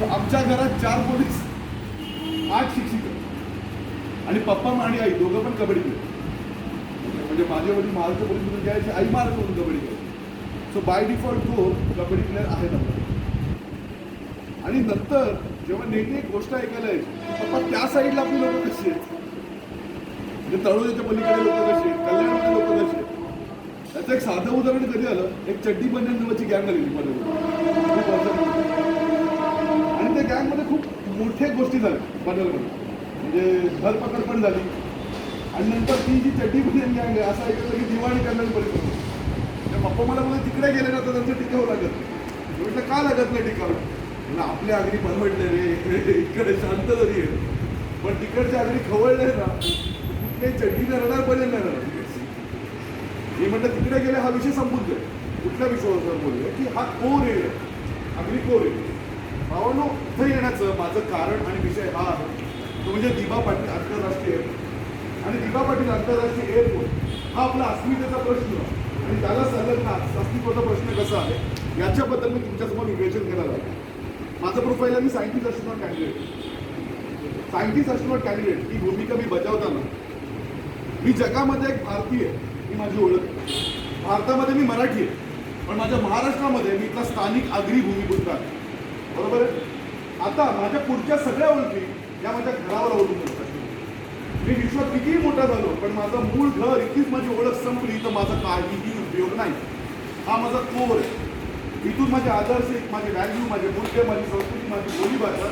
तर आमच्या घरात 4 पोलीस, 8 शिक्षिका आणि पप्पा आणि आई दोघं पण कबड्डी खेळले. म्हणजे माझे वडील महाराष्ट्र पोलीस घ्यायचे, आई महाराष्ट्र कबड्डी खेळायची. सो बाय डिफॉल्ट तो कबड्डी प्लेअर आहेत आपला. आणि नंतर जेव्हा नेहमी एक गोष्ट ऐकायला यायची, पप्पा त्या साईडला आपली लोक कशी आहेत, म्हणजे तळोजाच्या पलीकडे लोक कशी आहेत, कल्याणमध्ये लोक कशी आहेत. त्याचं एक साधं उदाहरण कधी आलं, एक चड्डी बंधन नावाची गँग आलेली खूप वर्षापूर्वी. आणि त्या गँगमध्ये खूप मोठ्या गोष्टी झाल्या पनवेलमध्ये. म्हणजे धरपकड पण झाली. आणि नंतर ती जी चड्डी बंधन गँग आहे असं ऐकलं की दिवाळी करण्याची परिस्थिती. तर पप्पा मला बोलले तिकडे गेले ना तर त्यांचं टिकावं लागत. म्हटलं का लागत नाही टिकावं? आपल्या आगरी परवडले रे, इकडे शांत जरी आहे पण तिकडच्या आगरी खवळले ना कुठल्याही चड्डीने रडार बनेल नाही राहणार. मी म्हटलं तिकडे गेले हा विषय संपून जाईल. कुठल्या विषयावर बोलले की हा core area, Agri core area. भावानो इथं येण्याचं माझं कारण आणि विषय हा आहे तो म्हणजे दिबा पाटील आंतरराष्ट्रीय एअरपोर्ट. आणि दिबा पाटील आंतरराष्ट्रीय एअरपोर्ट हा आपला अस्मितेचा प्रश्न आणि त्याला संलग्न अस्तित्वाचा प्रश्न कसा आहे याच्याबद्दल मी तुमच्यासमोर विवेचन करायला लागलो. माझं प्रोफाईल आहे, मी scientist astronaut candidate. Scientist astronaut candidate ही भूमिका मी बजावताना मी जगामध्ये एक भारतीय ही माझी ओळख आहे. भारतामध्ये मी मराठी आहे पण माझ्या महाराष्ट्रामध्ये मी इथला स्थानिक आगरी भूमिपुत्र आहे. बरोबर आहे. आता माझ्या पुढच्या सगळ्या ओळखी या माझ्या घरावर अवलंबून असतात. मी विश्वात कितीही मोठा झालो पण माझं मूळ घर इतकीच माझी ओळख संपली तर माझा काहीही उपयोग नाही. हा माझा कोर आहे. इथून माझे आदर्श, माझे व्हॅल्यू, माझे मूल्य, माझी संस्कृती, माझी बोलीभाषा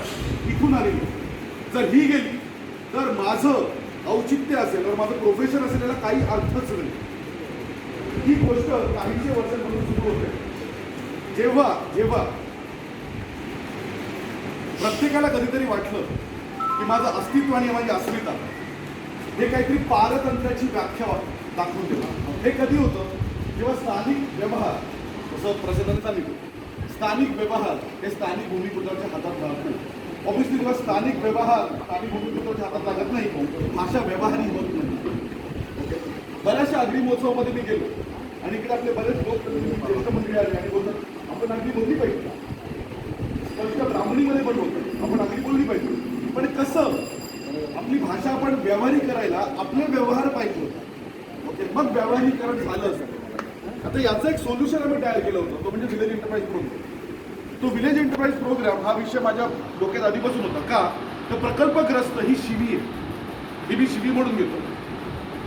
इथून आलेली. जर ही गेली तर माझं औचित्य असेल तर माझं प्रोफेशन असेल याला काही अर्थच नाही. ही गोष्ट काहीशे वर्षांपासून सुरू होते. जेव्हा जेव्हा प्रत्येकाला कधीतरी वाटलं की माझं अस्तित्व आणि माझी अस्मिता हे काहीतरी पारतंत्र्याची व्याख्या दाखवून देणार. हे कधी होतं जेव्हा स्थानिक व्यवहार, जसं प्रसिद्धांनी सांगितलं, स्थानिक व्यवहार हे स्थानिक भूमिपुत्राच्या हातात लागत नाही. ऑब्व्हियसली जेव्हा स्थानिक व्यवहार स्थानिक भूमिपुत्राच्या हातात लागत नाही भाषा व्यवहारही होत नाही. ओके. बऱ्याचशा आगरी महोत्सवामध्ये मी गेलो आणि इकडे आपले बरेच लोक ज्येष्ठ मंडळी आले आणि बोलतात आपण आगरी बोलली पाहिजे. ब्राह्मणीमध्ये पण बोलतो आपण आगरी बोलली पाहिजे. पण कसं आपली भाषा आपण व्यावहारिक करायला आपले व्यवहार पाहिजे. ओके. मग व्यावहारिकरण झालं असं. आता याचं एक सोल्युशन आम्ही तयार केलं होतं तो म्हणजे विलेज एंटरप्राइज प्रोग्राम. तो विलेज एंटरप्राइज प्रोग्राम हा विषय माझ्या डोक्यात आधीपासून होता. का तर प्रकल्पग्रस्त ही शिवी आहे. ही मी शिवी म्हणून घेतो.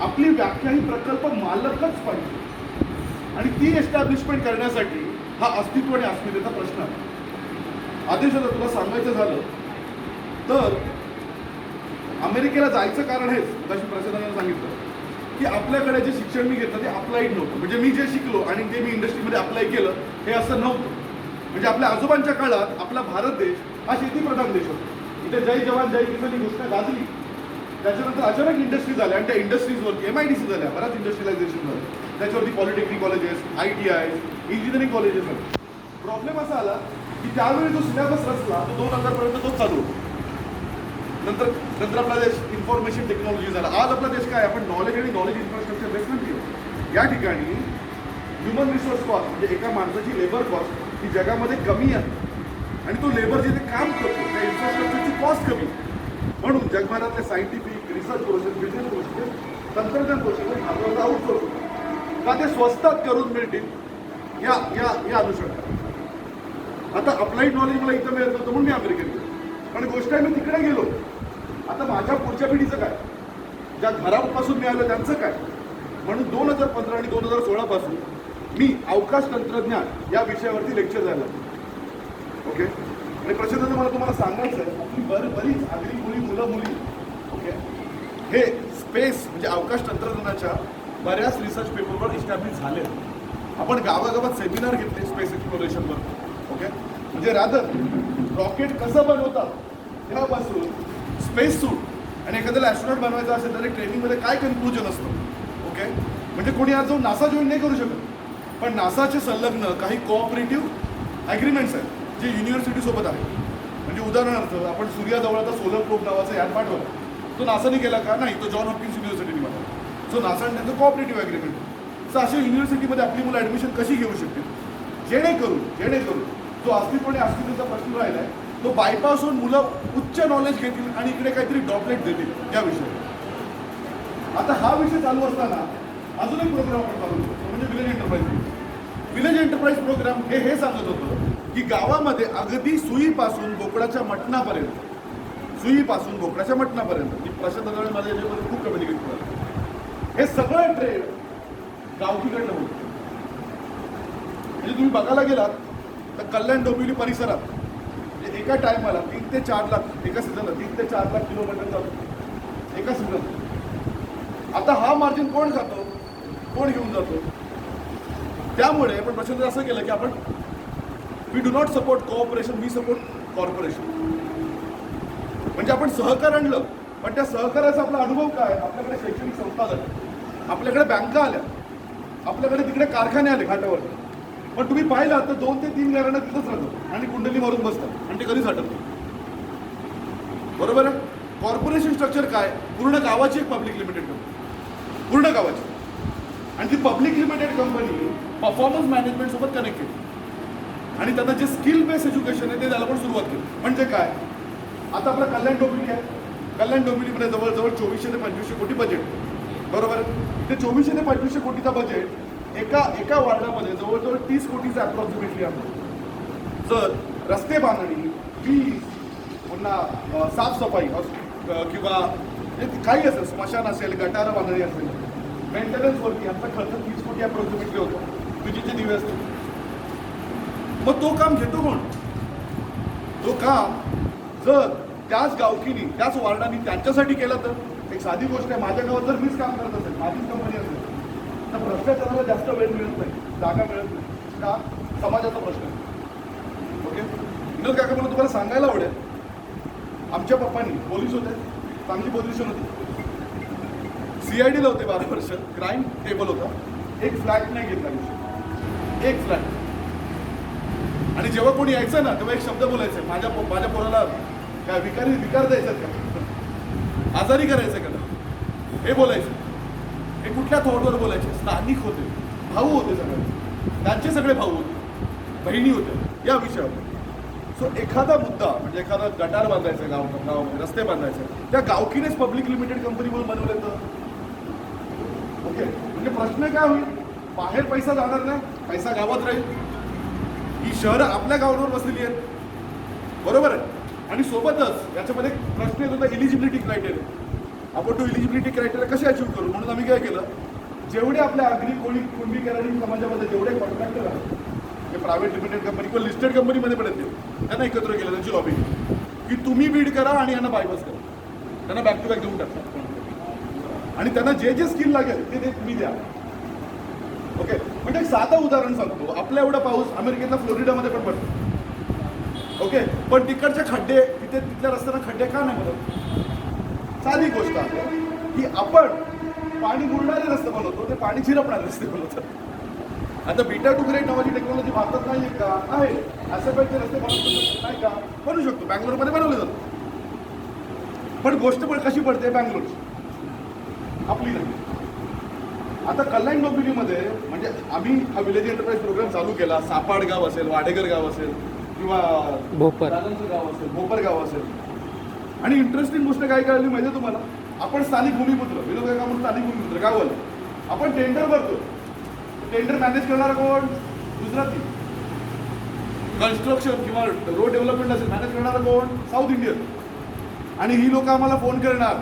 आपली व्याख्या ही प्रकल्प मालकच पाहिजे आणि ती एस्टॅब्लिशमेंट करण्यासाठी हा अस्तित्व आणि अस्मितेचा प्रश्न आहे. आदेश जर तुला सांगायचं झालं तर अमेरिकेला जायचं कारण हेच, जशी प्रसिद्धांनी सांगितलं की आपल्याकडे जे शिक्षण मी घेतलं ते अप्लाइड नव्हतं. म्हणजे मी जे शिकलो आणि ते मी इंडस्ट्रीमध्ये अप्लाय केलं हे असं नव्हतं. म्हणजे आपल्या आजोबांच्या काळात आपला भारत देश हा शेतीप्रधान देश होता. इथे जय जवान जय किसान ही गोष्ट गाजली. त्याच्यानंतर अचानक इंडस्ट्री झाल्या आणि त्या इंडस्ट्रीजवरती MIDC झाल्या, बऱ्याच इंडस्ट्रियलायझेशन झालं. त्याच्यावरती polytechnic colleges, ITI, engineering colleges झाले. प्रॉब्लेम असा आला की त्यावेळी जो सिलेबस रचला तो 2000 पर्यंत तोच चालू होता. नंतर आपला देश इन्फॉर्मेशन टेक्नॉलॉजी झाला. आज आपला देश काय, आपण नॉलेज आणि नॉलेज इन्फ्रास्ट्रक्चर बेस कंट्री. या ठिकाणी ह्युमन रिसोर्स कॉस्ट म्हणजे एका माणसाची लेबर कॉस्ट ही जगामध्ये कमी आहे आणि तो लेबर जिथे काम करतो त्या इन्फ्रास्ट्रक्चरची कॉस्ट कमी. म्हणून जगभरातले scientific research process, business process, तंत्रज्ञान प्रोसेस आपल्याला आउटसोर्स होतं का ते स्वस्तात करून मिळतील या या या अनुषंगाने. आता अप्लाइड नॉलेज मला इथं मिळत नव्हतं म्हणून मी अमेरिकेत गेलो. पण गोष्ट आहे मी तिकडे गेलो. आता माझ्या पुढच्या पिढीचं काय, ज्या घरापासून मिळालं त्यांचं काय. म्हणून 2015 आणि 2016 पासून मी अवकाश तंत्रज्ञान या विषयावरती लेक्चर द्यायला लागलो. ओके. आणि प्रसिद्धांना मला तुम्हाला सांगायचं आहे आपली बरीच आगरी मुलं मुली ओके हे स्पेस म्हणजे अवकाश तंत्रज्ञानाच्या बऱ्याच रिसर्च पेपरवर इस्टॅब्लिश झाले. आपण गावागावात सेमिनार घेतले स्पेस एक्सप्लोरेशनवर. ओके. म्हणजे रादर रॉकेट कसं बनवतात तेव्हापासून स्पेस सूट आणि एखाद्याला ॲस्ट्रॉनॉट बनवायचं असेल तर ट्रेनिंगमध्ये काय कन्क्लुजन असतं. ओके. म्हणजे कोणी आज जाऊन नासा जॉईन नाही करू शकत पण नासाचे संलग्न काही कोऑपरेटिव्ह ॲग्रीमेंट्स आहेत जे युनिव्हर्सिटीसोबत आहेत. म्हणजे उदाहरणार्थ आपण सूर्याजवळ आता सोलर प्रोब नावाचा यान पाठवला, तो नासाने केला का नाही, तो जॉन हॉपकिन्स युनिव्हर्सिटीने पाठवला. सो नासा आणि त्यांचं कोऑपरेटिव्ह ॲग्रीमेंट. सो अशा युनिव्हर्सिटीमध्ये आपली मुलं ॲडमिशन कशी घेऊ शकतील जेणेकरून जो अस्तित्वाने अस्तित्वाचा प्रश्न राहिला आहे तो बायपास होऊन मुलं उच्च नॉलेज घेतील आणि इकडे काहीतरी ड्रॉपलेट देतील या विषयावर. आता हा विषय चालू असताना अजून एक प्रोग्राम आपण चालू करतो म्हणजे village enterprise. Village enterprise program हे सांगत होतं की गावामध्ये अगदी सुईपासून बोकडाच्या मटणापर्यंत की प्रशांत दरम्यान माझ्या याच्यामध्ये खूप कम्युनिकेट करतात हे सगळं ट्रेड गावकीकडनं होतं. म्हणजे तुम्ही बघायला गेलात तर कल्याण डोंबिवली परिसरात म्हणजे एका टायमाला 3 ते 4 लाख एका सीझनला 3 ते 4 लाख किलो मटण जातो एका सीझन. आता हा मार्जिन कोण खातो, कोण घेऊन जातो? त्यामुळे आपण प्रशांत असं केलं की आपण we do not support cooperation, we support corporation. म्हणजे आपण सहकार आणलं पण त्या सहकाराचा आपला अनुभव काय? आपल्याकडे शैक्षणिक संस्था झाल्या, आपल्याकडे बँका आल्या, आपल्याकडे तिकडे कारखाने आले घाटावर. पण तुम्ही पाहिलं तर 2 ते 3 घरांना तिथंच राहतो आणि कुंडली मारून बसतात आणि ते कधीच हटत नाही. बरोबर आहे. कॉर्पोरेशन स्ट्रक्चर काय? पूर्ण गावाची एक पब्लिक लिमिटेड कंपनी, पूर्ण गावाची. आणि ती public limited company performance management सोबत कनेक्टेड आणि त्यांना जे स्किल बेस्ड एज्युकेशन आहे ते द्यायला पण सुरुवात केली. म्हणजे काय? आता आपलं कल्याण डोंबिवली आहे. कल्याण डोंबिवलीमध्ये जवळजवळ 2400 ते 2500 कोटी बजेट. बरोबर. ते 2400 ते 2500 कोटीचा बजेट एका वार्डामध्ये जवळजवळ 30 कोटीचं अप्रॉक्सिमेटली आहे. जर रस्ते बांधणी, वीज, पुन्हा साफसफाई किंवा काही असेल, स्मशान असेल, गटारं बांधणी असेल, मेंटेनन्सवरती आमचा खर्च 30 कोटी अप्रॉक्सिमेटली होतो. विजेचे दिवे असतील. मग तो काम घेतो कोण? तो काम जर त्याच गावकीनी त्याच वार्डानी त्यांच्यासाठी केलं तर एक साधी गोष्ट आहे. माझ्या गावात जर मीच काम करत असेल, माझीच कंपनी असेल तर भ्रष्टाचाराला जास्त वेळ मिळत नाही, जागा मिळत नाही. का? समाजाचा प्रश्न आहे. ओके. विनोद काका मला तुम्हाला सांगायला आवडेल, आमच्या पप्पांनी पोलीस होते, चांगली पोझिशन होती, CIDला होते 12 वर्ष, क्राईम टेबल होता, एक फ्लॅट नाही घेतला, एक फ्लॅट. आणि जेव्हा कोणी यायचं ना तेव्हा एक शब्द बोलायचं, माझ्या पोराला काय विकार द्यायचं का, आजारी करायचं का, हे बोलायचं. हे कुठल्या थॉटवर बोलायचे? स्थानिक होते, भाऊ होते, सगळे त्यांचे सगळे भाऊ होते, बहिणी होत्या या विषयावर. सो एखादा मुद्दा म्हणजे एखादा गटार बांधायचं गावामध्ये, रस्ते बांधायचे, त्या गावकीनेच पब्लिक लिमिटेड कंपनी म्हणून बनवलं तर ओके. म्हणजे प्रश्न काय होईल? बाहेर पैसा जाणार नाही, पैसा गावात राहील. ही शहरं आपल्या गावावर बसलेली आहेत. बरोबर आहे. आणि सोबतच याच्यामध्ये प्रश्न येत होता इलिजिबिलिटी क्रायटेरिया. आपण तो इलिजिबिलिटी क्रायटेरिया कसे अचीव्ह करू? म्हणून आम्ही काय केलं, जेवढे आपल्या आगरी कोळी कुणबी कराडी समाजामध्ये जेवढे कॉन्ट्रॅक्टर आहेत, ते प्रायव्हेट लिमिटेड कंपनी किंवा लिस्टेड कंपनीमध्ये पण येते, त्यांना एकत्र केलं, त्यांची लॉबी की तुम्ही बीड करा आणि यांना बायपास करा, त्यांना बॅक टू बॅक देऊन टाका आणि त्यांना जे जे स्किल लागेल ते तुम्ही द्या. ओके. म्हणजे एक साधं उदाहरण सांगतो. आपल्या एवढा पाऊस अमेरिकेतल्या फ्लोरिडामध्ये पण पडतो. ओके. पण तिकडचे खड्डे तिथल्या रस्त्यांना खड्डे का नाही पडत? साधी गोष्ट आहे की आपण पाणी मुरणारे रस्ते बनवतो, ते पाणी झिरपणारे रस्ते बनवतो. आता बीटा टू ग्रेड नावाची टेक्नॉलॉजी भारतात नाही का? आहे. ॲसेपेटचे रस्ते बनवतो नाही का? बनवू शकतो. बँगलोरमध्ये बनवले जातात. पण गोष्ट पण कशी पडते? बँगलोरची, आपली नाही. आता कल्याण डोंबिवलीमध्ये म्हणजे आम्ही हा विलेज एंटरप्राइज प्रोग्राम चालू केला. सापाड गाव असेल, वाडेगर गाव असेल किंवा दादांचं गाव असेल, भोपर गाव असेल. आणि इंटरेस्टिंग गोष्ट काय कळली माहिती आहे तुम्हाला? आपण स्थानिक भूमिपुत्र, विनोद काका म्हणून स्थानिक भूमिपुत्र गावाला आपण टेंडर भरतो. टेंडर मॅनेज करणारा कोण? गुजराती. कन्स्ट्रक्शन किंवा रोड डेव्हलपमेंट असेल मॅनेज करणारा कोण? South Indian. आणि ही लोक आम्हाला फोन करणार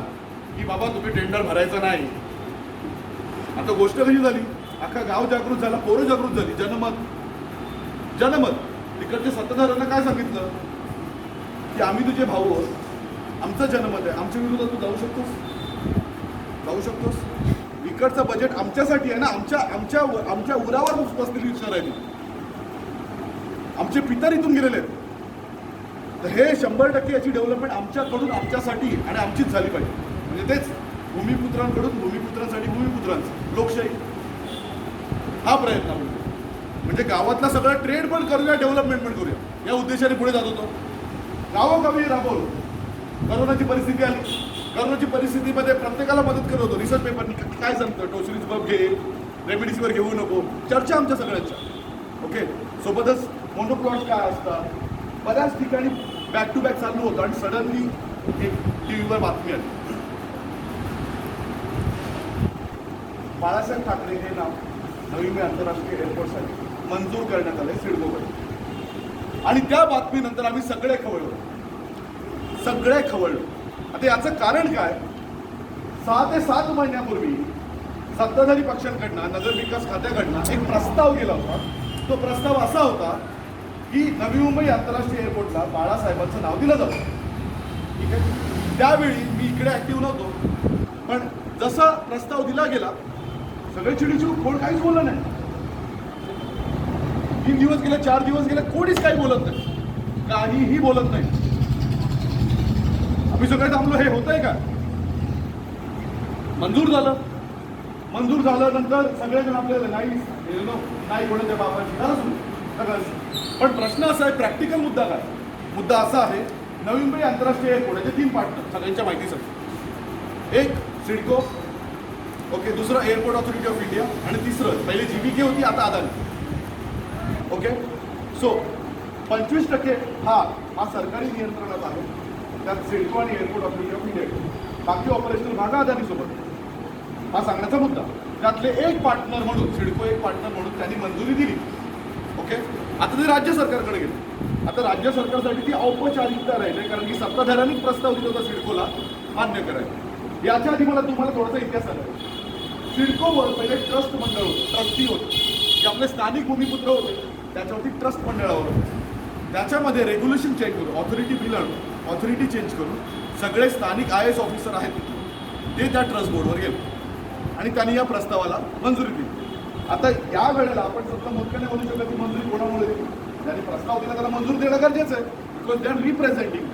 की बाबा तुम्ही टेंडर भरायचं नाही. आता गोष्ट कशी झाली? अख्खा गाव जागृत झाला, पोरं जागृत झाली. जनमत तिकडच्या सत्ताधाऱ्यांना काय सांगितलं की आम्ही तुझे भाऊ आहोत, आमचं जनमत आहे, आमच्या विरोधात तू जाऊ शकतोस. इकडचं बजेट आमच्यासाठी आहे ना, आमच्या उरावर बसलेली विचार आहे. आमचे पितर इथून गेलेले आहेत. तर हे 100% याची डेव्हलपमेंट आमच्याकडून आमच्यासाठी आणि आमचीच झाली पाहिजे. म्हणजे तेच भूमिपुत्रांकडून भूमिपुत्रांसाठी भूमिपुत्रांचं लोकशाही हा प्रयत्न म्हणजे गावातला सगळा ट्रेड पण करूया, डेव्हलपमेंट पण करूया या उद्देशाने पुढे जात होतो. गावोगावी राबवलो. करोनाची परिस्थिती आली. करोनाची परिस्थितीमध्ये प्रत्येकाला मदत करत होतो. रिसर्च पेपरनी काय सांगतं, टोसिलिझ बब घे, रेमेडिसीवर घेऊ नको, चर्चा आमच्या सगळ्यांच्या. ओके. सोबतच मोनोप्लॉट्स काय असतात, बऱ्याच ठिकाणी बॅक टू बॅक चालू होतं आणि सडनली एक टीव्हीवर बातमी आली, बाळासाहेब ठाकरे हे नाव नवी मुंबई आंतरराष्ट्रीय एअरपोर्टसाठी मंजूर करण्यात आले सिडकोकडे. आणि त्या बातमीनंतर आम्ही सगळे खवळलो. आता याचं कारण काय, 6 ते 7 महिन्यापूर्वी सत्ताधारी पक्षांकडनं नगर विकास खात्याकडनं एक प्रस्ताव गेला होता. तो प्रस्ताव असा होता की नवी मुंबई आंतरराष्ट्रीय एअरपोर्टला बाळासाहेबांचं नाव दिलं जातं. ठीक आहे, त्यावेळी मी इकडे ऍक्टिव्ह नव्हतो, पण जसा प्रस्ताव दिला गेला सगळे चिडीचिड, कोण काहीच बोललं नाही. 3 दिवस गेले, 4 दिवस गेले, कोणीच काही बोलत नाही, काहीही बोलत नाही. आम्ही सगळे थांबलो, हे होतंय का. मंजूर झालं नंतर सगळेजण आपल्याला नाही कोणाच्या बाबांची सगळं. पण प्रश्न असा आहे, प्रॅक्टिकल मुद्दा काय, मुद्दा असा आहे, नवी मुंबई आंतरराष्ट्रीय एअरपोर्ट याचे 3 पार्टनर सगळ्यांच्या माहितीसाठी. एक सिडको, ओके, दुसरं एअरपोर्ट ऑथॉरिटी ऑफ इंडिया, आणि तिसरं पहिले जीबीके होती, आता अदानी. ओके, सो 25% हा सरकारी नियंत्रणात आहे, त्यात सिडको आणि एअरपोर्ट ऑथॉरिटी ऑफ इंडिया. बाकी ऑपरेशनल भाग अदानीसोबत, हा सांगण्याचा मुद्दा. त्यातले एक पार्टनर म्हणून, सिडको एक पार्टनर म्हणून त्यांनी मंजुरी दिली. ओके, आता ते राज्य सरकारकडे गेले. आता राज्य सरकारसाठी ती औपचारिकता राहिली, कारण की सत्ताधाऱ्यांनी प्रस्ताव दिला होता सिडकोला मान्य करायला. याच्या आधी तुम्हाला थोडासा इतिहास आला. सिडकोवर पहिले ट्रस्ट मंडळ होतं, ट्रस्टी होतं, जे आपले स्थानिक भूमिपुत्र होते त्याच्यावरती ट्रस्ट मंडळावर होतं. त्याच्यामध्ये रेग्युलेशन चेंज करून, ऑथॉरिटी बिल आणून, ऑथॉरिटी चेंज करून सगळे स्थानिक IAS ऑफिसर आहेत ते त्या ट्रस्ट बोर्डवर गेले आणि त्यांनी या प्रस्तावाला मंजुरी दिली. आता या वेळेला आपण फक्त मोठ्याने बोलू शकतो की मंजुरी कोणामुळे दिली, ज्यांनी प्रस्ताव दिला त्याला मंजुरी देणं गरजेचं आहे, बिकॉज दे आर रिप्रेझेंटिंग.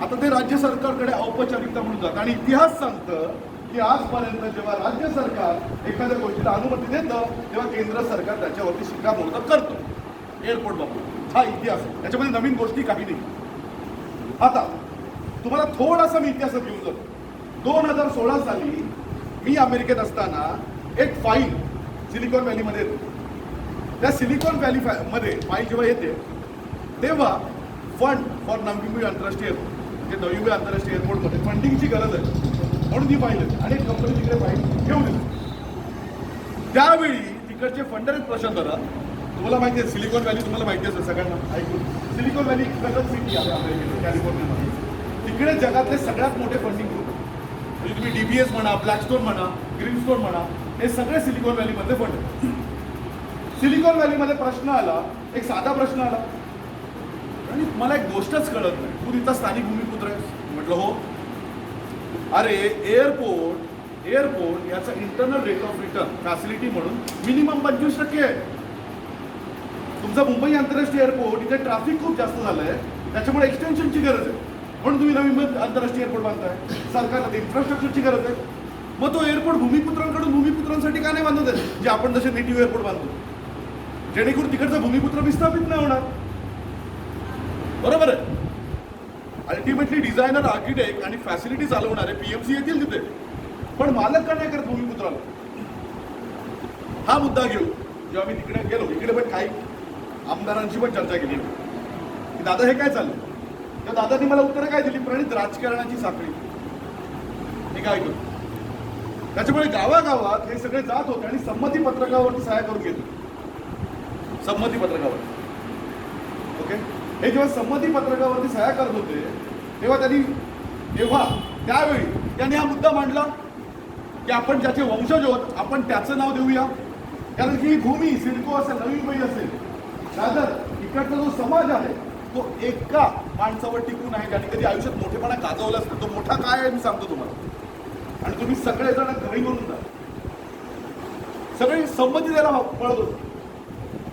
आता ते राज्य सरकारकडे औपचारिकता म्हणून जातं. आणि इतिहास सांगतं की आजपर्यंत जेव्हा राज्य सरकार एखाद्या गोष्टीला अनुमती देतं तेव्हा केंद्र सरकार त्याच्यावरती शिक्कामोर्तब करतं एअरपोर्ट बाबत. हा इतिहास आहे, त्याच्यामध्ये नवीन गोष्टी काही नाही. आता तुम्हाला थोडासा मी इतिहासात घेऊन जातो. 2016 साली मी अमेरिकेत असताना एक फाईल सिलिकॉन व्हॅलीमध्ये येते. त्या सिलिकॉन व्हॅली मध्ये फाईल जेव्हा येते तेव्हा फंड फॉर नवी मुंबई आंतरराष्ट्रीय एअरपोर्ट, म्हणजे नवी मुंबई आंतरराष्ट्रीय एअरपोर्टमध्ये फंडिंगची गरज आहे म्हणून ती फाईल येते आणि कंपनी तिकडे फाईल घेऊन येते. त्यावेळी तिकडचे फंडर आहेत प्रशांत दादा, तुम्हाला माहिती आहे सिलिकॉन व्हॅली, तुम्हाला माहिती असेल सगळ्यांना ऐकून. सिलिकॉन व्हॅली प्रगत सिटी आहे अमेरिकेत, कॅलिफोर्नियामध्ये. तिकडे जगातले सगळ्यात मोठे फंडिंग ग्रुप, म्हणजे तुम्ही DBS म्हणा, ब्लॅकस्टोन म्हणा, ग्रीनस्टोन म्हणा, हे सगळे सिलिकॉन व्हॅलीमधले फंड आहेत. सिलिकॉन व्हॅलीमध्ये प्रश्न आला, एक साधा प्रश्न आला, आणि मला एक गोष्टच कळत नाही, तू तिथं स्थानिक भूमिपुत्र आहेस. म्हटलं हो. अरे एअरपोर्ट याचा internal rate of return facility म्हणून मिनिमम 25% आहे. तुमचा मुंबई आंतरराष्ट्रीय एअरपोर्ट इथे ट्रॅफिक खूप जास्त झालं आहे, त्याच्यामुळे एक्सटेन्शनची गरज आहे, म्हणून तुम्ही नवी मुंबई आंतरराष्ट्रीय एअरपोर्ट बांधताय. सरकारला इन्फ्रास्ट्रक्चरची गरज आहे, मग तो एअरपोर्ट भूमिपुत्रांसाठी का नाही बांधत आहे, जे आपण जसे नेटिव्ह एअरपोर्ट बांधतो, जेणेकरून तिकडचा भूमिपुत्र विस्थापित नाही होणार. बरोबर आहे. अल्टिमेटली डिझायनर, आर्किटेक्ट आणि फॅसिलिटी चालवणारे PMC येतील तिथे, पण मालक का नाही करत भूमिपुत्राला. हा मुद्दा घेऊ जेव्हा मी तिकडे गेलो, इकडे पण काही आमदारांची पण चर्चा केली की दादा हे काय चाललं, तर दादांनी मला उत्तरं काय दिली, प्रणित राजकारणाची साखळी. हे काय ऐकतो. त्याच्यामुळे गावागावात हे सगळे जात होते आणि संमती पत्रकावरती सह्या करून घेत होते. संमती पत्रकावर, ओके, हे जेव्हा संमती पत्रकावरती सह्या करत होते तेव्हा त्यावेळी त्यांनी हा मुद्दा मांडला की आपण ज्याचे वंशज आहोत आपण त्याचं नाव देऊया, कारण की ही भूमी सिडको असेल, नवी मुंबई असेल, दादर, इकडचा जो समाज आहे तो एका माणसावर टिकून आहे, ज्याने कधी आयुष्यात मोठेपणा गाजवला असतो. तो मोठा काय आहे मी सांगतो तुम्हाला, आणि तुम्ही सगळेजण घरी म्हणून जा. सगळे संमती द्यायला पळत होते.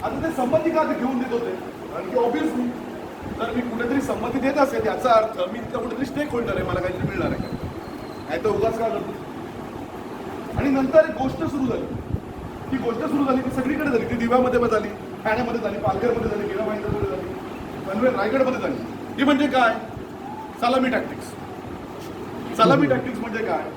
आता ते संमती का घेऊन देत होते, कारण की ऑब्व्हियसली जर मी कुठेतरी संमती देत असेल याचा अर्थ मी तिथं कुठेतरी स्टेक होल्डर आहे, मला काहीतरी मिळणार आहे का, नाही तर उगाच का करतो. आणि नंतर एक गोष्ट सुरू झाली, ती गोष्ट सुरू झाली ती सगळीकडे झाली. ती दिव्यामध्ये पण झाली, ठाण्यामध्ये झाली, पालघरमध्ये झाली, गिरा भाईंदरमध्ये झाली, पनवेल रायगडमध्ये झाली. ती म्हणजे काय, सलामी टॅक्टिक्स. सलामी टॅक्टिक्स म्हणजे काय,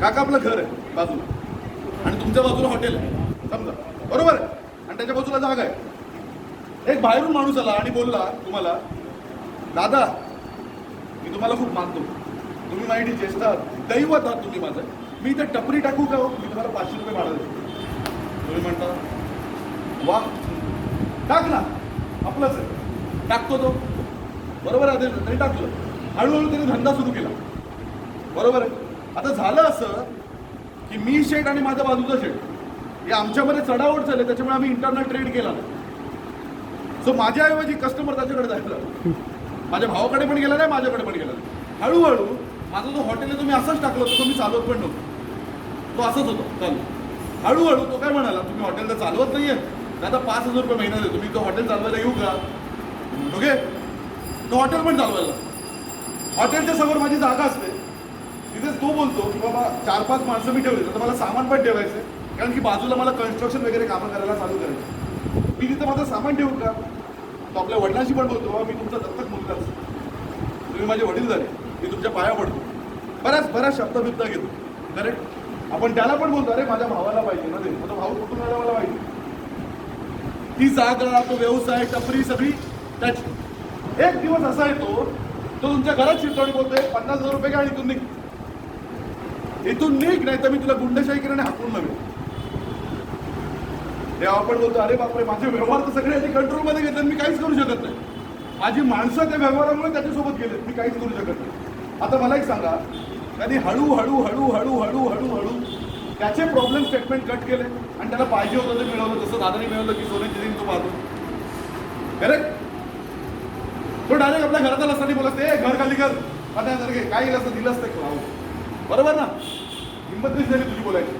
काका आपलं घर आहे बाजूला आणि तुमच्या बाजूला हॉटेल आहे समजा, बरोबर आहे, आणि त्याच्या बाजूला जागा आहे. एक बाहेरून माणूस आला आणि बोलला तुम्हाला, दादा मी तुम्हाला खूप मानतो, तुम्ही माझी ज्येष्ठ आहात, दैवत आहात तुम्ही माझं, मी इथे टपरी टाकू का हो, मी तुम्हाला 500 रुपये भाडं देतो. तुम्ही म्हणता वा टाक ना, आपलंच आहे, टाकतो तो, बरोबर आहे. त्यांनी टाकलं, हळूहळू त्यांनी धंदा सुरू केला, बरोबर आहे. आता झालं असं की मी शेट आणि माझ्या बाजूचा शेट हे आमच्यामध्ये चढाओढ झाले, त्याच्यामुळे आम्ही इंटरनल ट्रेड केला. सो माझ्याऐवजी कस्टमर त्याच्याकडे जायला, माझ्या भावाकडे पण गेला नाही, माझ्याकडे पण गेला नाही. हळूहळू माझा जो हॉटेल आहे तो मी असंच टाकलं होतं, तो मी चालवत पण नव्हतो, तो असंच होतो चालू. हळूहळू तो काय म्हणाला, तुम्ही हॉटेल तर चालवत नाहीये, दादा 5,000 रुपये महिना देतो, मी तो हॉटेल चालवायला येऊ का? ओके, तो हॉटेल पण चालवायला. हॉटेलच्या समोर माझी जागा असते, तिथेच तो बोलतो की बाबा 4-5 माणसं मी ठेवली, तर मला सामान पण ठेवायचं, कारण की बाजूला मला कन्स्ट्रक्शन वगैरे कामं करायला चालू करायचं. मी तिथं माझं सामान ठेवू का? तो आपल्या वडिलांशी पण बोलतो, बाबा मी तुमचा दत्तक मुलगाच, तुम्ही माझे वडील झाले, मी तुमच्या पाया पडतो, बऱ्याच शब्द घेतो. करेक्ट. आपण त्याला पण बोलतो, अरे माझ्या भावाला पाहिजे ना, ते माझा भाऊ कुठून आला मला पाहिजे. ती जागा, तो व्यवसाय, टपरी सगळी त्याची. एक दिवस असा येतो, तो तुमच्या घरात शिरतो आणि बोलतोय 50,000 रुपये घ्या, इथून निघ, इथून निघ, नाही तर मी तुला गुंडशाही केल्याने हाकून नव्हे. तेव्हा आपण बोलतो, अरे बापरे, माझे व्यवहार तर सगळे कंट्रोलमध्ये घेतले, मी काहीच करू शकत नाही. माझी माणसं त्या व्यवहारामुळे त्याच्यासोबत गेले, मी काहीच करू शकत नाही. आता मला एक सांगा, त्यांनी हळूहळू त्याचे प्रॉब्लेम स्टेटमेंट कट केले आणि त्याला पाहिजे होतं ते मिळवलं, जसं दादानी मिळवलं की सोन्याची दिन तो पाहतो. करेक्ट. तो डायरेक्ट आपल्या घरात आला असताना बोलत, ए घर खाली कर, आता काय गेलं असतं, दिलं असतं का? बरोबर ना, हिंमत नाही झाली तुझी बोलायची,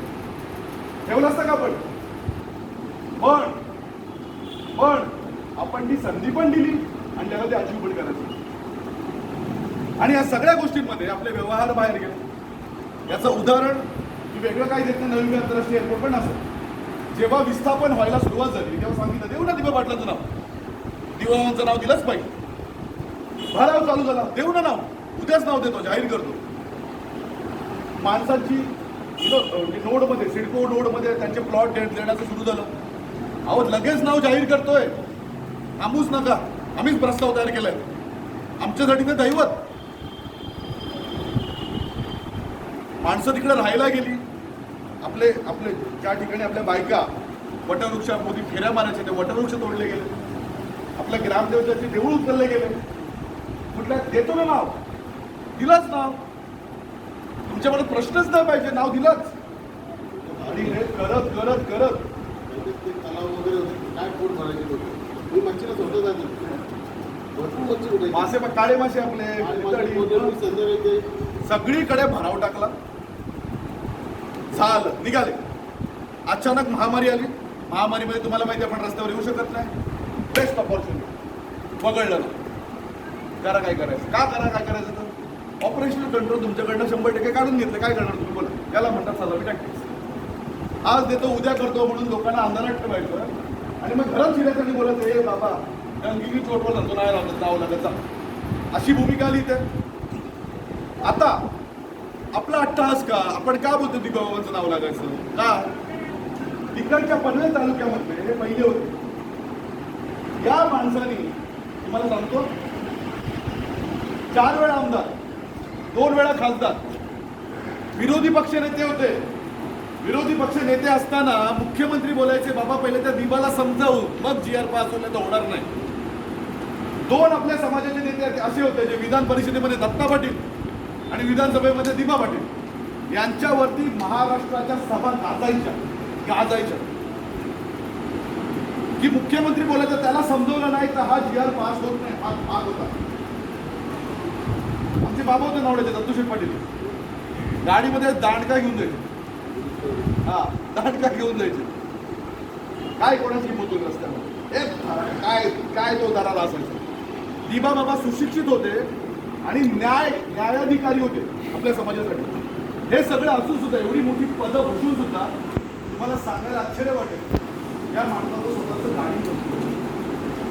ठेवलं असतं का? पण आपण ती संधी पण दिली आणि त्याला ते अचीव पण करायचं. आणि या सगळ्या गोष्टींमध्ये आपले व्यवहार बाहेर गेले. याचं उदाहरण मी वेगळं काही देत नाही, नवीन आंतरराष्ट्रीय एअरपोर्ट पण असं जेव्हा विस्थापन व्हायला सुरुवात झाली तेव्हा सांगितलं, देऊ ना दिवा पाटलाचं नाव, दिवाबाबांचं नाव दिलंच पाहिजे. भराव चालू झाला, देऊ ना नाव, उद्याच नाव देतो, जाहीर करतो. माणसांची नोडमध्ये, सिडको नोडमध्ये त्यांचे प्लॉट देण्याचं सुरू झालं. अहो लगेच नाव जाहीर करतोय, थांबूच नका, आम्हीच प्रस्ताव तयार केलाय, आमच्यासाठी ते दैवत. माणसं तिकडे राहायला गेली, आपले ज्या ठिकाणी आपल्या बायका वटवृक्षामध्ये फेऱ्या मारायचे ते वटवृक्ष तोडले गेले, आपल्या ग्रामदेवताचे देऊळ उचलले गेले. कुठल्या देतो ना नाव, दिलंच नाव, तुमच्याकडे प्रश्नच नाही पाहिजे, नाव दिलंच. आणि हे करत करत करत तलाव वगैरे होते, काय पोट भरायचे लोक, मी मच्छीला स्वतः जाते, भरपूर मच्छी कुठे, मासे काळे मासे आपले सगळीकडे भराव टाकला. झालं, निघाले. अचानक महामारी आली. महामारीमध्ये तुम्हाला माहिती आपण रस्त्यावर येऊ शकत नाही. बेस्ट ऑपॉर्च्युनिटी वगळलं ना. करा काय करायचं, का करा काय करायचं, तर ऑपरेशनल कंट्रोल तुमच्याकडनं 100% काढून घेतलं. काय करणार तुम्ही बोला, त्याला म्हणतात सलामी टॅक्टिक्स. आज देतो उद्या करतो म्हणून लोकांना अंधारात ठेवायचं आणि मग घरात फिरायसाठी बोलत, हे बाबा गंगी चोटवर धंदो नाही लागत, जावं लागत, अशी भूमिका आली. तर आता आपला अट्टहास का, आपण का बोलतो दिगोबाबांचं नाव लागायचं का? तिकडच्या पनवेल तालुक्यामध्ये हे पहिले होते. या माणसाने, तुम्हाला सांगतो, 4 वेळा आमदार, 2 वेळा खासदार, विरोधी पक्ष नेते होते. विरोधी पक्ष नेते असताना मुख्यमंत्री बोलायचे, बाबा पहिले त्या दिबाला समजावू मग GR पास होईल, तर होणार नाही. 2 आपल्या समाजाचे नेते असे होते जे विधान परिषदेमध्ये दत्ता पाटील आणि विधानसभेमध्ये दिबा पाटील यांच्यावरती महाराष्ट्राच्या सभा गाजायच्या की मुख्यमंत्री बोलायचं, त्याला समजवलं नाही तर हा GR पास होत नाही, हा भाग होता. आमचे बाबा होते नावड्याचे दत्तूशेठ पाटील, गाडीमध्ये दांडका घेऊन जायचे. हा, दांडका घेऊन जायचे. काय कोणाची हिंमत होती रस्त्यामध्ये, काय काय तो दरारा असायचा. दिबा बाबा सुशिक्षित होते आणि न्यायाधिकारी होते आपल्या समाजासाठी. हे सगळं असून सुद्धा, एवढी मोठी पदं बसून सुद्धा तुम्हाला सांगायला आश्चर्य वाटेल, या माणसाचं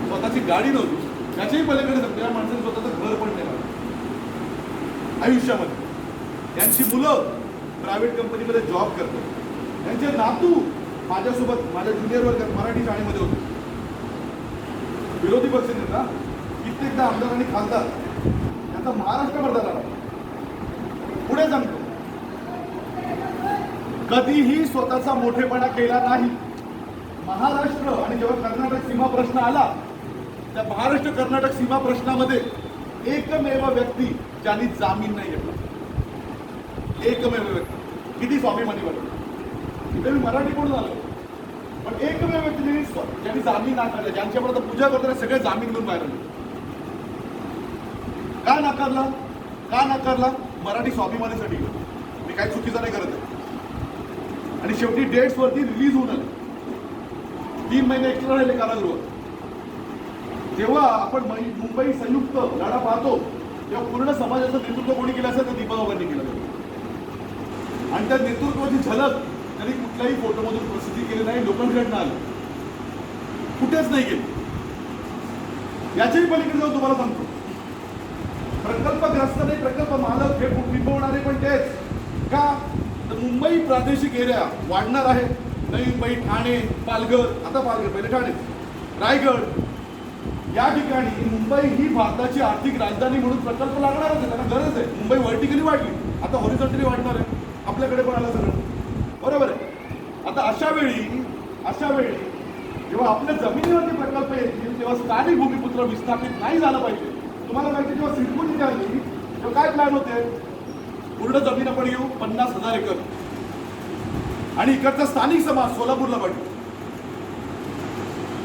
स्वतःची गाडी नव्हती. त्याच्याही पलीकडे सांगतो, या माणसाने स्वतःचं घर पण नाही आयुष्यामध्ये. यांची मुलं प्रायव्हेट कंपनीमध्ये जॉब करतात. त्यांचे नातू माझ्यासोबत माझ्या ज्युनियर वर्गात मराठी शाळेमध्ये होते. विरोधी पक्षनेता कित्येकदा आमदार आणि खासदार यांचा महाराष्ट्रभर झाला. पुढे सांगतो, कधीही स्वतःचा मोठेपणा केला नाही. महाराष्ट्र आणि जेव्हा कर्नाटक सीमा प्रश्न आला, त्या महाराष्ट्र कर्नाटक सीमा प्रश्नामध्ये एकमेव व्यक्ती ज्यांनी जामीन नाही घेतला, एकमेव व्यक्ती. किती स्वाभिमानी वाटत. इथे मी मराठी कोण झालो, पण एकमेव व्यक्ती ज्यांनी जामीन नाकारला, ज्यांच्यापर्यंत पूजा करताना सगळे जामीन घेऊन बाहेर आले. का नाकारला? का नाकारला? मराठी स्वाभिमानीसाठी. मी काही चुकीचं नाही करत आहे. आणि शेवटी डेट्स वरती रिलीज होऊन आले. 3 महिने एक्स्ट्रा राहिले कारागृहात. जेव्हा आपण मुंबई संयुक्त लढा पाहतो, तेव्हा पूर्ण समाजाचं नेतृत्व कोणी केलं असेल तर दीपकरावांनी केलं. आणि त्या नेतृत्वाची झलक त्यांनी कुठल्याही फोटोमधून प्रसिद्धी केली नाही, लोकांकडनं आली, कुठेच नाही गेली. याच्याही पलीकडे जाऊन तुम्हाला सांगतो, प्रकल्पग्रस्त नाही, प्रकल्प मालक हे पिंपवणारे पण तेच. का तर मुंबई प्रादेशिक एरिया वाढणार आहे. नवी मुंबई, ठाणे, पालघर, आता पालघर, पहिले ठाणे, रायगड, या ठिकाणी मुंबई ही भारताची आर्थिक राजधानी म्हणून प्रकल्प लागणारच आहे. त्यांना गरज आहे. मुंबई व्हर्टिकली वाढली, आता हॉरिझॉन्टली वाढणार आहे. आपल्याकडे पण आलं सगळं, बरोबर आहे. आता अशा वेळी जेव्हा आपल्या जमिनीवरती प्रकल्प येतील, तेव्हा स्थानिक भूमिपुत्र विस्थापित नाही झालं पाहिजे. तुम्हाला माहिती, जेव्हा सिडको निघाली तेव्हा काय प्लॅन होते? पूर्ण जमीन आपण घेऊ 50,000 एकर, आणि इकडचा स्थानिक समाज सोलापूरला पाठवू,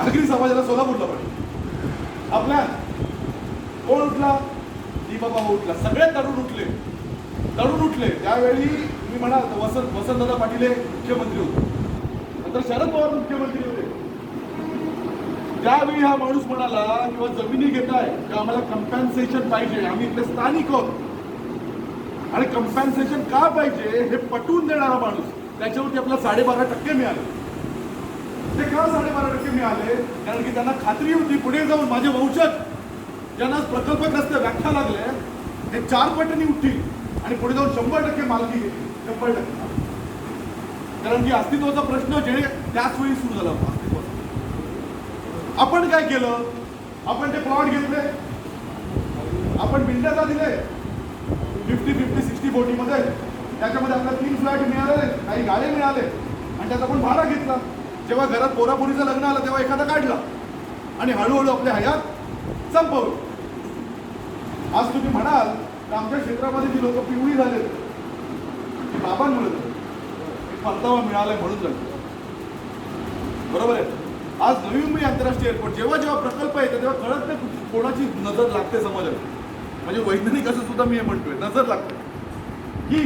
आगरी समाजाला सोलापूरला पाठवू. आपल्या कोण उठला? दीपक उठला. सगळे तरुण उठले. त्यावेळी मी म्हणाल वसंतदादा पाटील मुख्यमंत्री होते, नंतर शरद पवार मुख्यमंत्री होते. ज्यावेळी हा माणूस म्हणाला किंवा जमिनी घेताय तेव्हा आम्हाला कंपन्सेशन पाहिजे, आम्ही इथले स्थानिक आहोत, आणि कंपन्सेशन का पाहिजे हे पटवून देणारा माणूस, त्याच्यावरती आपल्याला 12.5% मिळाले. ते का 12.5% मिळाले? कारण की त्यांना खात्री होती पुढे जाऊन माझे वंशज ज्यांना प्रकल्पग्रस्त व्याख्या लागले ते 4 पटीने उठतील आणि पुढे जाऊन 100% मालकी घेतील. 100%. कारण की अस्तित्वाचा प्रश्न जे त्याच वेळी सुरू झाला होता. आपण काय केलं? आपण ते प्लॉट घेतले, आपण बिल्डरला दिले 50-50, 60-40 मध्ये. त्याच्यामध्ये आपल्याला 3 फ्लॅट मिळाले, काही गाळे मिळाले, आणि त्याचा आपण भाडा घेतला. जेव्हा घरात पोरापोरीचं लग्न आलं तेव्हा एखादा काढला, आणि हळूहळू आपल्या हयात संपवलं. आज तुम्ही म्हणाल तर आमच्या क्षेत्रामध्ये जी लोक पिवळी झाले ती बाबांमुळे परतावा मिळालाय म्हणून झालं, बरोबर आहे. आज नवी मुंबई आंतरराष्ट्रीय एअरपोर्ट जेव्हा प्रकल्प येतो तेव्हा कळत नाही कोणाची नजर लागते समाजाला. म्हणजे वैज्ञानिक असं सुद्धा मी म्हणतोय, नजर लागते की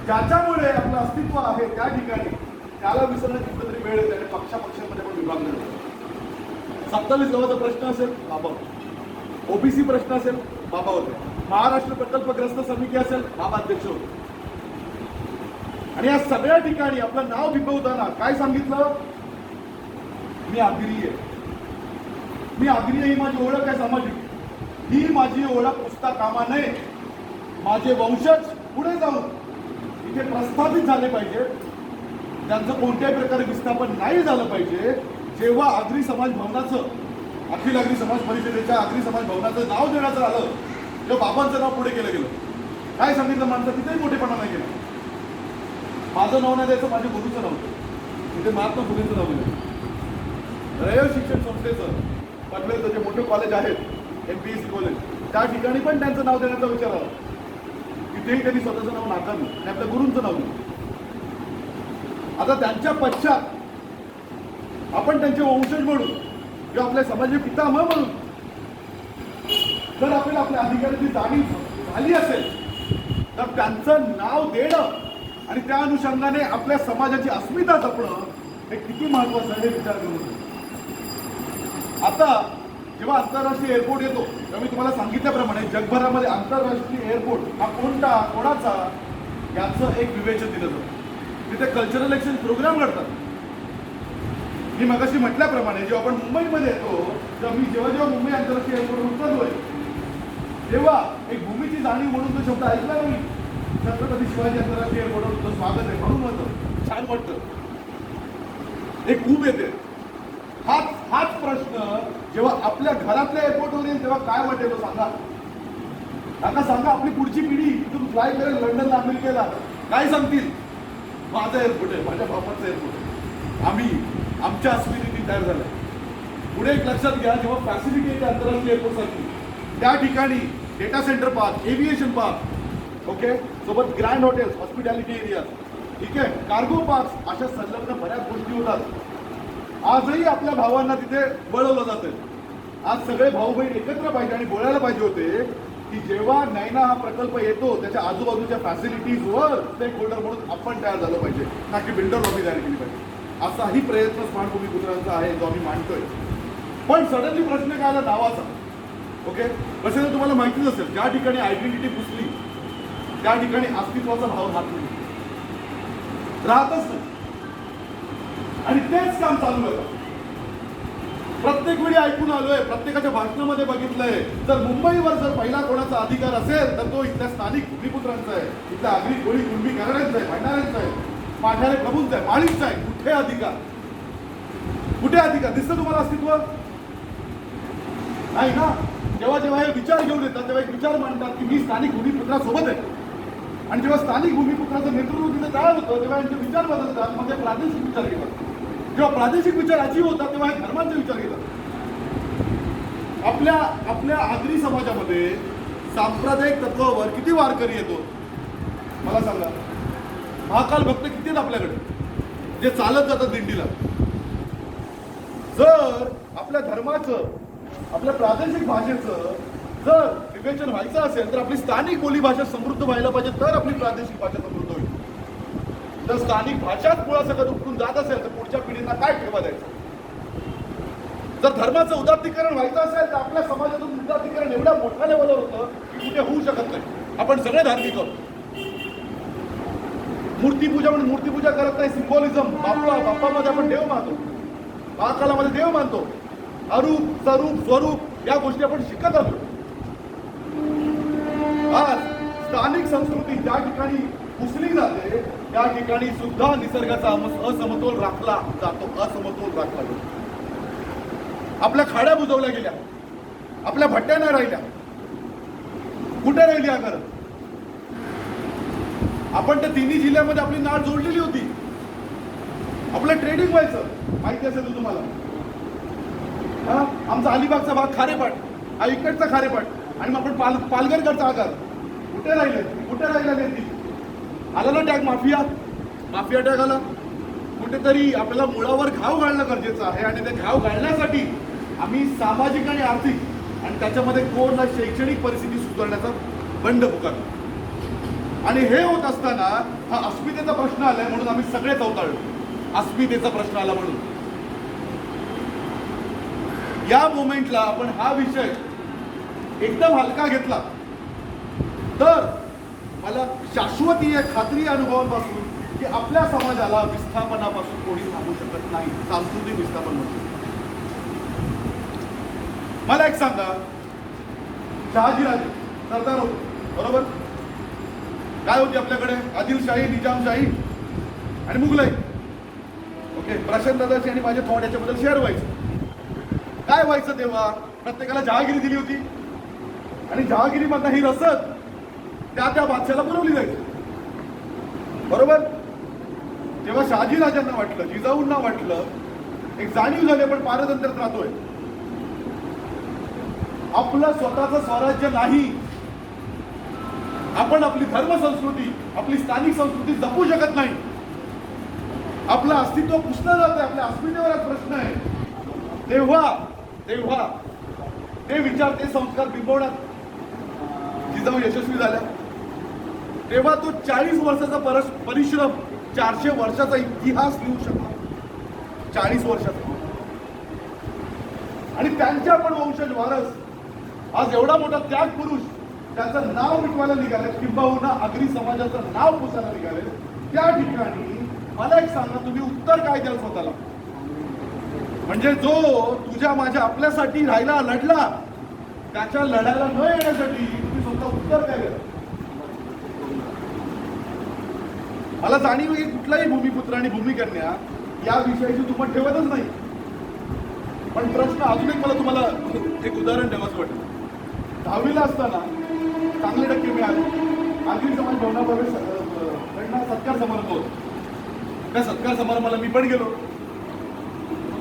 ज्याच्यामुळे आपलं अस्तित्व आहे त्या ठिकाणी त्याला विसरण्याची कुठेतरी वेळ येते, आणि पक्षापक्षांमध्ये पण विभागले जाते. 27 गावाचा प्रश्न असेल, बाबा. ओबीसी प्रश्न असेल, बाबा होते. महाराष्ट्र प्रकल्पग्रस्त समिती असेल, बाबा अध्यक्ष होते. आणि या सगळ्या ठिकाणी आपलं नाव बिंबवताना काय सांगितलं? मी आगरी आहे. मी आगरी आहे, ही माझी ओळख आहे सामाजिक. ही माझी ओळख पुसता कामा नये. माझे वंशज पुढे जाऊन इथे प्रस्थापित झाले पाहिजे, त्यांचं कोणत्याही प्रकारे विस्थापन नाही झालं पाहिजे. जेव्हा आगरी समाज भवनाचं, अखिल आगरी समाज परिषदेच्या आगरी समाज भवनाचं नाव देण्याचं आलं, तेव्हा बाबांचं नाव पुढे केलं गेलं. काय सांगितलं माणसं? तिथेही मोठेपणा नाही केला. माझं नाव नाही द्यायचं, माझ्या गुरुचं नाव द्यायचं. तिथे महात्मा फुलेंचं नाव दिलं. रयत शिक्षण संस्थेचं पनवेलचं जे मोठे कॉलेज आहेत, MPSC कॉलेज, त्या ठिकाणी पण त्यांचं नाव देण्याचा विचार आला. तिथेही त्यांनी स्वतःचं नाव नाकारलं आणि आपल्या गुरूंचं नाव दिलं. आता त्यांच्या पश्चात आपण त्यांचे वंशज म्हणून किंवा आपल्या समाजाचे पितामह म्हणून जर आपल्याला आपल्या अधिकाराची जाणीव झाली असेल तर त्यांचं नाव देणं आणि त्या अनुषंगाने आपल्या समाजाची अस्मिता जपणं हे किती महत्वाचं आहे हे विचार करून. आता जेव्हा आंतरराष्ट्रीय एअरपोर्ट येतो तेव्हा मी तुम्हाला सांगितल्याप्रमाणे जगभरामध्ये आंतरराष्ट्रीय एअरपोर्ट हा कोणाचा याचं एक विवेचन दिलं जातं. तिथे कल्चरल एक्सचेंज प्रोग्राम घडतात. मी मगाशी म्हटल्याप्रमाणे जेव्हा आपण मुंबईमध्ये येतो तेव्हा जेव्हा मुंबई आंतरराष्ट्रीय एअरपोर्ट उतरतोय तेव्हा एक भूमीची जाणीव म्हणून तो शब्द ऐकला नाही. छत्रपती शिवाजी आंतरराष्ट्रीय एअरपोर्टवर तुझं स्वागत आहे म्हणून म्हणतो, छान वाटतं. एक खूप येते. हाच प्रश्न जेव्हा आपल्या घरातल्या एअरपोर्टवर येईल तेव्हा काय वाटेल हो सांगा? आता सांगा, आपली पुढची पिढी इथून फ्लाय करेल लंडनला, अमेरिकेला, काय सांगतील? माझं एअरपोर्ट आहे, माझ्या बापाचं एअरपोर्ट आहे, आम्ही आमच्या अस्मितेने तयार झालं. पुढे एक लक्षात घ्या, जेव्हा फॅसिलिटी येते आंतरराष्ट्रीय एअरपोर्टसाठी, त्या ठिकाणी data centre park, aviation park, okay, सोबत ग्रँड हॉटेल्स, हॉस्पिटॅलिटी एरिया, ठीक आहे, कार्गो पार्क, अशा संलग्न बऱ्याच गोष्टी होतात. आजही आपल्या भावांना तिथे वळवलं जातं. आज सगळे भाऊ बहीण एकत्र पाहिजे आणि बोलायला पाहिजे होते की जेव्हा नैना हा प्रकल्प येतो त्याच्या आजूबाजूच्या फॅसिलिटीजवर स्टेक होल्डर म्हणून आपण तयार झालं पाहिजे, ना की बिल्डर लॉबी तयार केली पाहिजे. असाही प्रयत्न स्मार्ट भूमिपुत्रांचा आहे जो आम्ही मांडतोय. पण सडनली प्रश्न काय आला नावाचा? ओके, प्रश्न तुम्हाला माहितीच असेल, ज्या ठिकाणी आयडेंटिटी पुसली त्या ठिकाणी अस्तित्वाचा भाव राहतच नाही. आणि तेच काम चालू आहे. प्रत्येक वेळी ऐकून आलोय, प्रत्येकाच्या भाषणामध्ये बघितलंय, जर मुंबईवर जर पहिला कोणाचा अधिकार असेल तर तो इथल्या स्थानिक भूमिपुत्रांचा आहे, इथल्या आगरी कोळी कुणबी घराण्यांचा आहे, भांडाऱ्यांचा आहे, पाठारे प्रभूंचा आहे, माळींचा आहे. कुठे अधिकार? कुठे अधिकार दिसतं तुम्हाला? अस्तित्व नाही ना. जेव्हा जेव्हा हे विचार घेऊन येतात तेव्हा एक विचार मांडतात की मी स्थानिक भूमिपुत्रासोबत आहे, आणि जेव्हा स्थानिक भूमिपुत्राचं नेतृत्व तिथे तयार होतं तेव्हा यांचे विचार बदलतात, म्हणजे प्रादेशिक विचार घेतात. जेव्हा प्रादेशिक विचार अचीव होतात तेव्हा हे धर्मांचे विचार घेतात. आपल्या आगरी समाजामध्ये सांप्रदायिक तत्वावर किती वारकरी येतो मला सांगा? महाकाल भक्त किती आहेत आपल्याकडे जे चालत जातात दिंडीला? जर आपल्या धर्माचं, आपल्या प्रादेशिक भाषेचं जर विवेचन व्हायचं असेल तर आपली स्थानिक बोली भाषा समृद्ध व्हायला पाहिजे, तर आपली प्रादेशिक भाषा समृद्ध होईल. जर स्थानिक भाषाच मुळासकट उपटून जात असेल तर पुढच्या पिढींना काय ठेवा द्यायचं? जर धर्माचं उदात्तीकरण व्हायचं असेल तर आपल्या समाजातून उदात्तीकरण एवढ्या मोठ्या लेवलवर होतं की कुठे होऊ शकत नाही. आपण सगळे धार्मिक आहोत. मूर्तीपूजा म्हणून मूर्तीपूजा करत नाही, सिम्बॉलिझम, बाप्पामध्ये आपण देव मानतो, महाकालामध्ये देव मानतो, अरूप, स्वरूप, स्वरूप या गोष्टी आपण शिकत आलो. आज स्थानिक संस्कृती ज्या ठिकाणी पुसली जाते त्या ठिकाणी सुद्धा निसर्गाचा असमतोल राखला जातो, असमतोल राखला जातो. आपल्या खाड्या बुजवल्या गेल्या, आपल्या भट्ट्या नाही राहिल्या. कुठे राहिली आगर? आपण त्या तिन्ही जिल्ह्यामध्ये आपली नाळ जोडलेली होती. आपलं ट्रेडिंग व्हायचं, माहिती असेल तुम्हाला. आमचा अलिबागचा भाग खारेपाट, हा इकडचा खारेपाट, आणि मग आपण पालघरकडचा आगार. कुठे राहिले? कुठे राहिला नाही? आला ना टॅग माफिया, माफिया टॅग आला. कुठेतरी आपल्याला मुळावर घाव घालणं गरजेचं आहे, आणि ते घाव घालण्यासाठी आम्ही सामाजिक आणि आर्थिक आणि त्याच्यामध्ये कोण शैक्षणिक परिस्थिती सुधारण्याचा बंड पुकारतो. आणि हे होत असताना हा अस्मितेचा प्रश्न आलाय म्हणून आम्ही सगळेच अवताळलो. अस्मितेचा प्रश्न आला म्हणून या मोमेंटला आपण हा विषय एकदम हलका घेतला तर मला शाश्वती खात्री अनुभवांपासून की आपल्या समाजाला विस्थापनापासून कोणी थांबू शकत नाही, सांस्कृतिक विस्थापन म्हणून. मला एक सांगा, शहाजीराजे सरदार होते, बरोबर? काय होती आपल्याकडे? आदिलशाही, निजामशाही आणि मुघलाई. ओके, प्रशांत दादाची आणि माझ्या थोड याच्याबद्दल शेअर व्हायचं. काय व्हायचं तेव्हा? प्रत्येकाला जहागिरी दिली होती, आणि जहागिरीमधनं ही रसद त्या बादशाला पुरवली जायची, बरोबर? तेव्हा शहाजीराजांना वाटलं, जिजाऊंना वाटलं, एक जाणीव झाली आपण पारतंत्र्यात राहतोय, आपलं स्वतःचं स्वराज्य नाही, आपण आपली धर्म संस्कृती, आपली स्थानिक संस्कृती जपू शकत नाही, आपलं अस्तित्व पुसलं जातंय, आपल्या अस्मितेवरच प्रश्न आहे. तेव्हा ते विचार, ते संस्कार बिंबवण्यात जिजाऊ यशस्वी झाल्या. तेव्हा तो 40 वर्षाचा परिश्रम 400 वर्षाचा इतिहास लिहू शकतो. 40 वर्षाचा. आणि त्यांच्या पण वंशज वारस आज एवढा मोठा त्याग पुरुष त्याचं नाव मिटवायला निघाले, किंबहुना आगरी समाजाचं नाव पुसायला निघाले. त्या ठिकाणी मला एक सांगा, तुम्ही उत्तर काय द्याल स्वतःला? म्हणजे जो तुझ्या माझ्या आपल्यासाठी राहिला, लढला, त्याच्या लढायला न येण्यासाठी तुम्ही स्वतः उत्तर काय द्याल? मला जाणीव आहे की कुठलाही भूमिपुत्र आणि भूमिकन्या या विषयाची तुमत ठेवतच नाही. पण प्रश्न अजून एक मला तुम्हाला एक उदाहरण द्यावंच वाटतं. 10वीला असताना चांगले टक्के मिळाले. आगरी समाज भवनाप्रवेश सत्कार समारंभ होता. त्या सत्कार समारंभाला मी पण गेलो.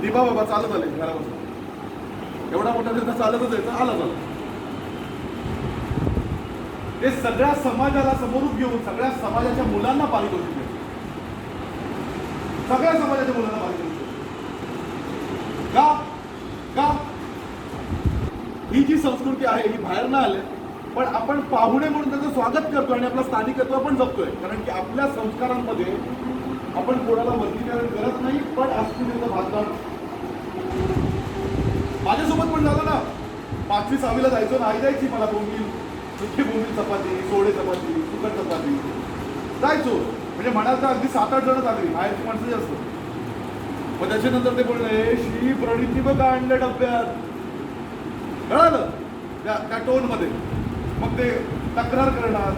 दिबा बाबा चालत आले घरापासून. एवढा मोठा निर्णय चालतच यायचा, आला झाला. ते सगळ्या समाजाला समोरून घेऊन सगळ्या समाजाच्या मुलांना पारितोषिक मिळालं. सगळ्या समाजाच्या मुलांना पारितोषिक का का ही जी संस्कृती आहे ही बाहेर न आले, पण आपण पाहुणे म्हणून त्याचं स्वागत करतो आणि आपला स्थानिकत्व पण जपतोय. कारण की आपल्या संस्कारांमध्ये आपण कोणाला वर्गीकरण करत नाही, पण अस्मितेचं भागदार. माझ्यासोबत पण झालं ना. 5वी 6वीला जायचो ना, आई द्यायची मला बोंबील, सुकी बोंबील चपाती, सोडे चपाती, सुकट चपाती जायचो. म्हणजे म्हणाल तर अगदी 7-8 जण लागली, बाहेरची माणसं जास्त. मग त्याच्यानंतर ते बोलले, श्री प्रणिती बघा आणले डब्यात. कळालं त्या टोनमध्ये. मग ते तक्रार करणार,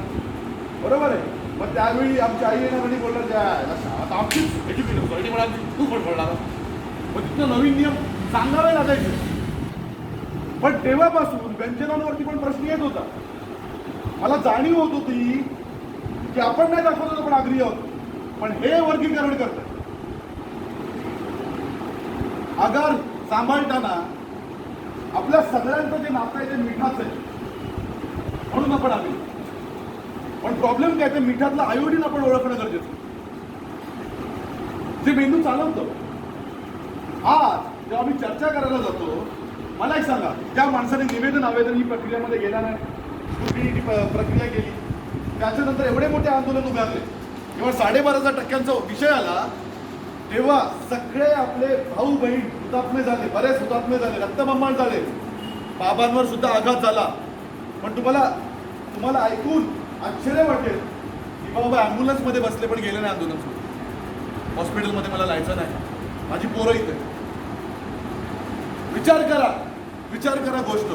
बरोबर आहे. मग त्यावेळी आमची आई येणार आणि बोलणार, आता आमचीच एज्युकेशन सोसायटी म्हणाली तू फडफडणार. मग तिथं नवीन नियम सांगावे लागायचे. पण तेव्हापासून व्यंजनांवरती पण प्रश्न येत होता. मला जाणीव होत होती की आपण नाही दाखवत होतो, पण आग्री आहोत, पण हे वर्गीकरण करतात. आगार सांभाळताना आपल्या सगळ्यांचं जे नातं आहे ते मिठाचं आहे, म्हणून आपण आम्ही. पण प्रॉब्लेम काय, ते मिठातलं आयोडीन आपण ओळखणं गरजेचं. जे मेंदू चालवतो. आज जेव्हा आम्ही चर्चा करायला जातो, मला एक सांगा, त्या माणसाने निवेदन ही प्रक्रियेमध्ये गेला नाही, कुठली प्रक्रिया केली, त्याच्यानंतर एवढे मोठे आंदोलन उभारले, जेव्हा 12.5% विषय आला, तेव्हा सगळे आपले भाऊ बहीण हुतात्मे झाले, बरेच हुतात्मे झाले, रक्तबंबाळ झाले, बाबांवर सुद्धा आघात झाला. पण तुम्हाला ऐकून आश्चर्य वाटेल की बाबा ॲम्ब्युलन्समध्ये बसले पण गेले नाही आंदोलन सुरू. हॉस्पिटलमध्ये मला जायचं नाही, माझी पोरं इथे. विचार करा गोष्ट.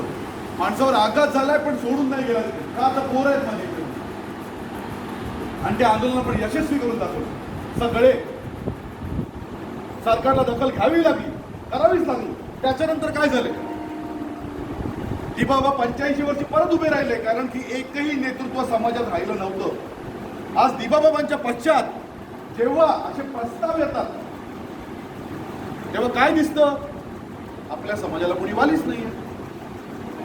माणसावर आघात झालाय पण सोडून नाही गेला तिथे, का आता पोरं आहेत माझी इथे. आणि ते आंदोलन आपण यशस्वी करून दाखवलं. सगळे सरकारला दखल घ्यावी लागली, करावीच लागली. त्याच्यानंतर काय झाले, दिबाबा 85 वर्षी परत उभे राहिले, कारण की एकही नेतृत्व समाजात राहिलं नव्हतं. आज दिबाबाबांच्या पश्चात जेव्हा असे प्रस्ताव येतात, तेव्हा काय दिसतं, आपल्या समाजाला कोणी वालीच नाहीये,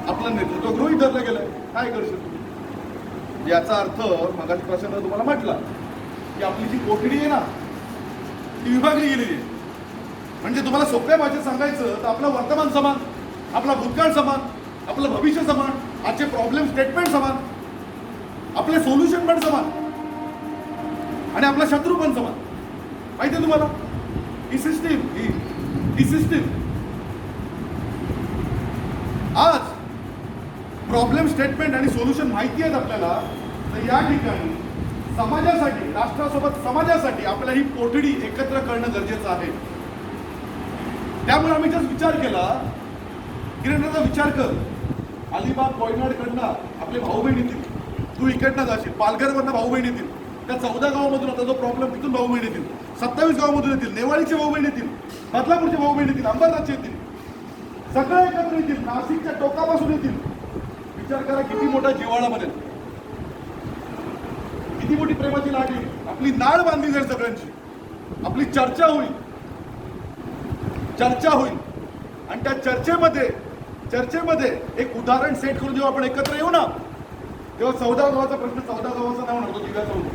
आपलं नेतृत्व गृहीत धरलं गेलंय. काय करशील तुम्ही? याचा अर्थ मगाशी प्रश्न तुम्हाला म्हटला की आपली जी कोठडी आहे ना, ती विभागली गेलेली आहे. म्हणजे तुम्हाला सोप्या भाषेत सांगायचं तर आपलं वर्तमान समान, आपला भूतकाळ समान, आपलं भविष्य समान, आजचे प्रॉब्लेम स्टेटमेंट समान, आपले सोल्युशन पण समान, आणि आपला शत्रू पण समान. माहिती आहे तुम्हाला ही सिस्टीम आज प्रॉब्लेम स्टेटमेंट आणि सोल्युशन माहिती आहेत आपल्याला. तर या ठिकाणी समाजासाठी, राष्ट्रासोबत समाजासाठी आपल्याला ही कोठडी एकत्र करणं गरजेचं आहे. त्यामुळे आम्ही जस्ट विचार केला, किरणचा विचार कर, अलिबाग कोयनाडकडनं आपले भाऊ बहीण येतील, तू इकडनं जाशील, पालघरवरनं भाऊ बहीण येतील, त्या 14 गावामधून आता जो प्रॉब्लेम तिथून भाऊ बहीण येतील, 27 गावामधून येतील, नेवाळीचे भाऊ बहीण येतील, बदलापूरचे भाऊ बहीण येतील, अंबरनाथचे येतील, सगळे एकत्र येतील, नाशिकच्या टोकापासून येतील. विचार करा किती मोठा जिव्हाळा बनेल, किती मोठी प्रेमाची लाट येईल. आपली नाळ बांधली जाईल सगळ्यांची, आपली चर्चा होईल. आणि त्या चर्चेमध्ये एक उदाहरण सेट करून जेव्हा आपण एकत्र येऊ ना, तेव्हा 14 गावाचा प्रश्न 14 गावाचा नाही होणार, तो दिव्याचा होतो,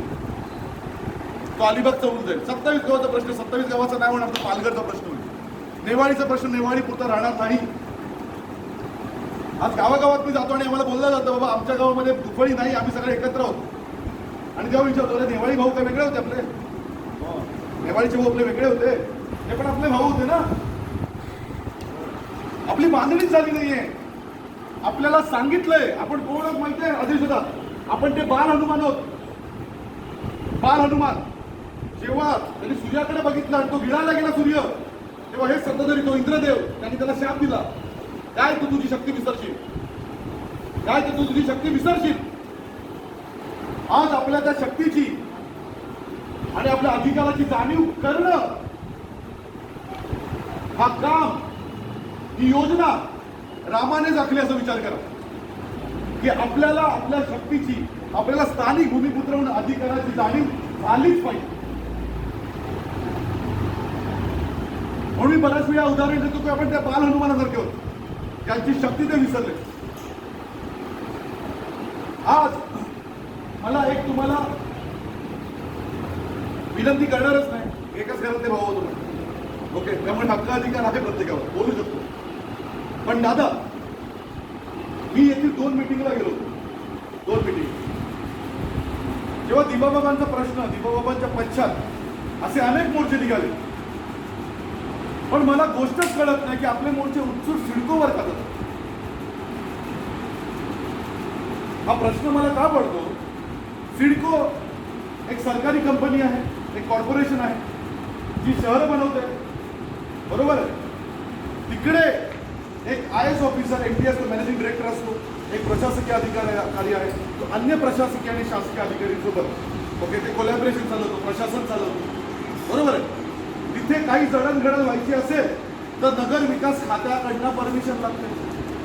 तो अलिबागचा होऊन जाईल. 27 गावाचा प्रश्न 27 गावाचा नाही होणार, तो पालघरचा प्रश्न होईल. नेवाळीचा प्रश्न नेवाळी पुरता राहणार नाही. आज गावागावात मी जातो आणि आम्हाला बोललं जातं, बाबा आमच्या गावामध्ये दुफळी नाही, आम्ही सगळे एकत्र आहोत. आणि तेव्हा विचारतो, अरे नेवाळी भाऊ काय वेगळे होते आपले? नेवाळीचे भाऊ आपले वेगळे होते, ते पण आपले भाऊ होते ना. आपली बांधणीच झाली नाहीये. आपल्याला सांगितलंय, आपण कोण माहितीये अधिष्ठाता, आपण ते बाल हनुमान आहोत. बाल हनुमान जेव्हा त्यांनी सूर्याकडे बघितलं आणि तो गिळायला गेला सूर्य, तेव्हा हे सत्ताधारी, तो इंद्रदेव, त्यांनी त्याला शाप दिला, काय तू तुझी शक्ती विसरशील. आज आपल्या त्या शक्तीची आणि आपल्या अधिकाराची जाणीव करणं हा काम ही योजना रामाने आखली असा विचार करा की आपल्याला आपल्या शक्तीची, आपल्याला स्थानिक भूमिपुत्र म्हणून अधिकाराची जाणीव झालीच पाहिजे. म्हणून मी बऱ्याच वेळा उदाहरण देतो की आपण त्या बाल हनुमानासारखे होतो, त्यांची शक्ती ते विसरले. आज मला एक तुम्हाला विनंती करणारच नाही, एकाच घरातले भाऊ होतो आपण, ओके, त्यामुळे हक्क अधिकार आहे प्रत्येकावर, बोलू शकतो. पण दादा, मी येथील 2 मीटिंगला गेलो होतो, 2 मीटिंग. जेव्हा दिबाबाबांचा प्रश्न, दिबाबाबांच्या पश्चात असे अनेक मोर्चे निघाले, पण मला गोष्टच कळत नाही की आपले मोर्चे उत्सुक सिडकोवर का जातात. हा प्रश्न मला का पडतो? सिडको एक सरकारी कंपनी आहे, एक कॉर्पोरेशन आहे, जी शहरं बनवते, बरोबर आहे. तिकडे एक IAS ऑफिसर, MD असतो, मॅनेजिंग डायरेक्टर असतो, एक प्रशासकीय अधिकारी आहे, तो अन्य प्रशासकीय आणि शासकीय अधिकाऱ्यांसोबत, ओके, ते कोलॅबरेशन चालवतो, प्रशासन चालवतो, बरोबर आहे. तिथे काही जडणघडण व्हायची असेल तर नगर विकास खात्याकडनं परमिशन लागते.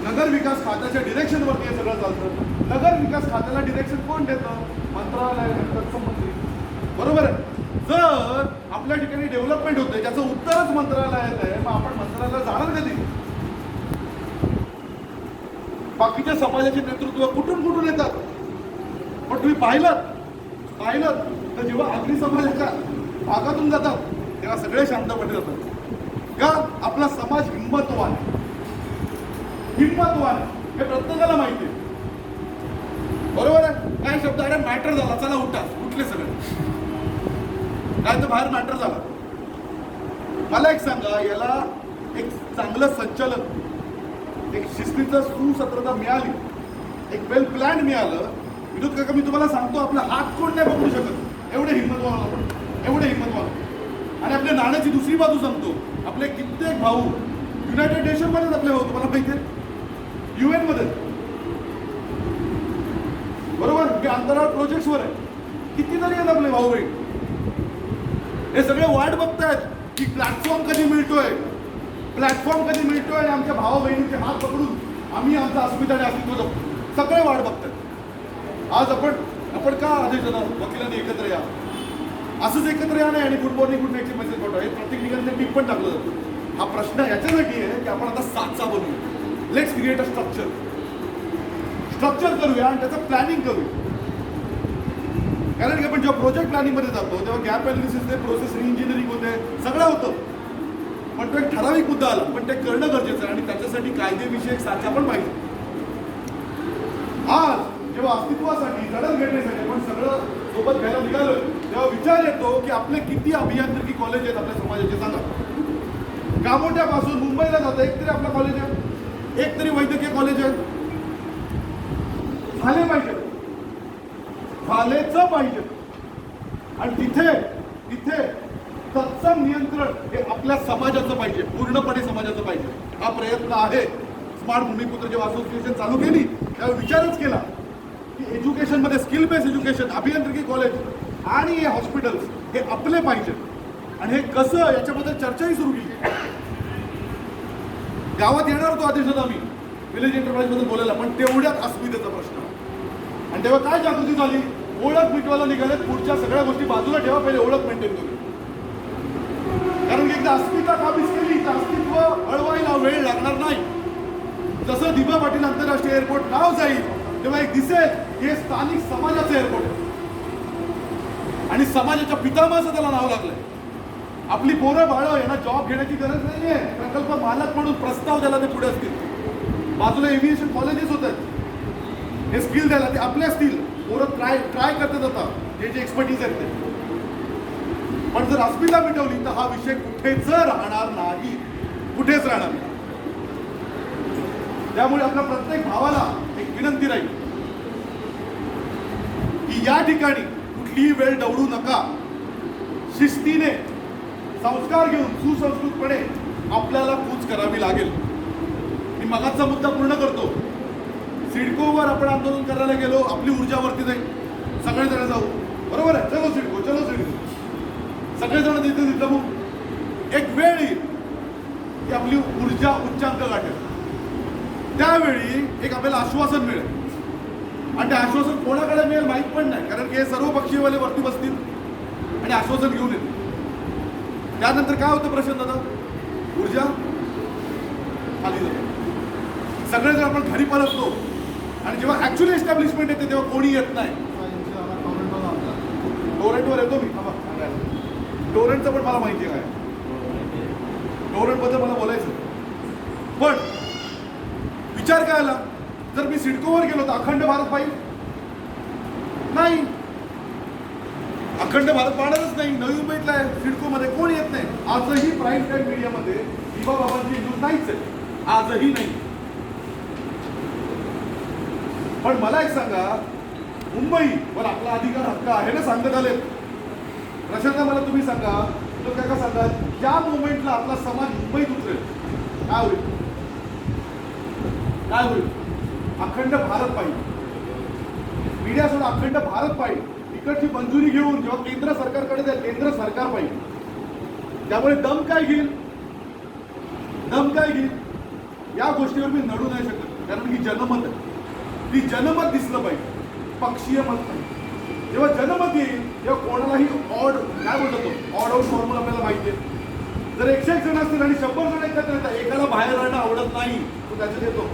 नगर विकास खात्याच्या डिरेक्शनवरती हे सगळं चालतं. नगर विकास खात्याला डिरेक्शन कोण देतं? मंत्रालय, तत्संबंधी, बरोबर आहे. जर आपल्या ठिकाणी डेव्हलपमेंट होते ज्याचं उत्तरच मंत्रालयात आहे, मग आपण मंत्रालयाला जाणार कधी? बाकीच्या समाजाचे नेतृत्व कुठून कुठून येतात, पण तुम्ही पाहिलं तर जेव्हा अग्नि समाजाच्या भागातून जातात तेव्हा सगळे शांतपणे जातात. का? आपला समाज हिंमतवान हे प्रत्येकाला माहिती आहे, बरोबर आहे. काय शब्द, अरे मॅटर झाला, चला उठा, उठले सगळे, काय तर बाहेर मॅटर झाला. मला एक सांगा, याला एक चांगलं संचालन, एक शिस्तीचं सुसत्रता मिळाली, एक वेल प्लॅन मिळालं. विनोद काका, मी तुम्हाला सांगतो, आपला हात कोण नाही पकडू शकत, एवढे हिंमतवान आपण, एवढे हिंमतवान. आणि आपल्या नाण्याची दुसरी बाजू सांगतो, आपले कित्येक भाऊ युनायटेड नेशनमध्येच आपले भाऊ, तुम्हाला माहिती आहे, UN मध्ये, बरोबर, हे अंतराळ प्रोजेक्ट्सवर आहे. कितीतरी आहेत आपले भाऊ बहीण, हे सगळे वाट बघतायत की प्लॅटफॉर्म कधी मिळतोय आणि आमच्या भावा बहिणीचे हात पकडून आम्ही आमचं अस्मिता आणि अस्तित्व जपतो. सगळे वाट बघतात. आज आपण का आदेश देणार वकिलांनी एकत्र या, असंच एकत्र या नाही आणि गुड मॉर्निंग गुड नाईटचे मेसेज पाठवा, हे प्रत्येक ठिकाणी टीप पण टाकलं जातं. हा प्रश्न याच्यासाठी आहे की आपण आता साचा बनवूया. लेट्स क्रिएट अ स्ट्रक्चर करूया आणि त्याचं प्लॅनिंग करूया. कारण की आपण जेव्हा प्रोजेक्ट प्लॅनिंग मध्ये जातो तेव्हा गॅप अनालिसिस, प्रोसेस इंजिनिअरिंग होते, सगळं होतं, पण तो एक ठराविक मुद्दा आला, पण ते करणं गरजेचं आहे आणि त्याच्यासाठी कायदेविषयक साचा पण पाहिजे. आज जेव्हा अस्तित्वासाठी, जडणघडणीसाठी आपण सगळं सोबत घ्यायला निघालो, तेव्हा विचार येतो की आपले किती अभियांत्रिकी कॉलेज आहेत आपल्या समाजाचे, सांगा. गामोट्यापासून मुंबईला जातं एक तरी आपलं कॉलेज आहे, एक तरी वैद्यकीय कॉलेज आहे. झाले पाहिजे, झालेच पाहिजे. आणि तिथे तत्सम नियंत्रण हे आपल्या समाजाचं पाहिजे, पूर्णपणे समाजाचं पाहिजे. हा प्रयत्न आहे. स्मार्ट भूमिपुत्र जेव्हा असोसिएशन चालू केली तेव्हा विचारच केला की एज्युकेशनमध्ये स्किल बेस्ड एज्युकेशन, अभियांत्रिकी कॉलेज आणि हे हॉस्पिटल्स हे आपले पाहिजे. आणि हे कसं, याच्याबद्दल चर्चाही सुरू केली. गावात येणार होतो आदेशात आम्ही विलेज एंटरप्राइजबद्दल बोलायला, पण तेवढ्यात अस्मितेचा प्रश्न. आणि तेव्हा काय जागृती झाली, ओळख मिटवायला निघाले. पुढच्या सगळ्या गोष्टी बाजूला ठेवा, पहिले ओळख मेंटेन करू. कारण की एकदा अस्मिता काबीज केली तर अस्तित्व हळवायला वेळ लागणार नाही. जसं दिबा पाटील आंतरराष्ट्रीय एअरपोर्ट नाव जाईल तेव्हा एक दिसेल हे स्थानिक समाजाचं एअरपोर्ट आहे आणि समाजाच्या पितामहाचं त्याला नाव लागलंय. आपली पोरं बाळं यांना जॉब घेण्याची गरज नाहीये, प्रकल्प मालक म्हणून प्रस्ताव द्यायला ते पुढे असतील. बाजूला एव्हिएशन कॉलेजेस होत आहेत, हे स्किल द्यायला ते आपले असतील. पोरं ट्राय करतात आता जे एक्सपर्टीज आहेत ते. पण जर अस्मिता मिटवली तर हा विषय कुठेच राहणार नाही, कुठेच राहणार नाही. त्यामुळे आपल्या प्रत्येक भावाला एक विनंती राहील की या ठिकाणी कुठलीही वेळ दवडू नका. शिस्तीने, संस्कार घेऊन, सुसंस्कृतपणे आपल्याला कूच करावी लागेल. मी मगाचा मुद्दा पूर्ण करतो. सिडकोवर आपण आंदोलन करायला गेलो, आपली ऊर्जा वरती जाईल, सगळेजण जाऊ, बरोबर आहे, चलो सिडको, चलो सिडको, सगळेजण तिथे मग एक वेळ येईल की आपली ऊर्जा उच्चांक गाठेल. त्यावेळी एक आपल्याला आश्वासन मिळेल आणि ते आश्वासन कोणाकडे मिळेल माहीत पण नाही, कारण की हे सर्व पक्षीयवाले वरती बसतील आणि आश्वासन घेऊन येतील. त्यानंतर काय होतं प्रशांत दादा, ऊर्जा खाली जाते. सगळे जर आपण घरी परततो आणि जेव्हा ऍक्च्युअली एस्टॅब्लिशमेंट येते तेव्हा कोणी येत नाही. टोरेंटवर येतो मी, टोरेंटचं पण मला माहिती आहे काय, टोरेंटबद्दल मला बोलायचं. पण विचार काय आला, जर मी सिडकोवर गेलो तर अखंड भारत पाहिजे नाही, अखंड भारत पाहणारच नाही. नवी मुंबईतला आहे, सिडकोमध्ये कोण येत नाही. आजही प्राईम टाईम मीडियामध्ये दिवा बाबांची न्यूज नाहीच आहे, आजही नाही. पण मला एक सांगा, मुंबईवर आपला अधिकार हक्क आहे ना सांगत आले. प्रशांत मला तुम्ही सांगा, तो काय का सांगा, ज्या मोमेंटला आपला समाज मुंबईत उतरेल काय होईल, काय होईल. अखंड भारत पाहिजे, मीडियासोबत अखंड भारत पाहिजे. इकडची मंजुरी घेऊन जेव्हा केंद्र सरकारकडे जाईल, केंद्र सरकार पाहिजे. त्यामुळे दम काय घेईल, दम काय घेईल, या गोष्टीवर मी नडू नाही शकत, कारण की जनमत आहे. ती जनमत दिसलं पाहिजे, पक्षीय मत नाही. जेव्हा जनमत येईल तेव्हा कोणालाही ऑड काय बोलतो तो ऑड आउट फॉर्म्युला आपल्याला माहिती आहे. जर 101 जण असतील आणि 100 जण एकत्र येतात, एकाला बाहेर राहणं आवडत नाही, तो त्याच्यात येतो,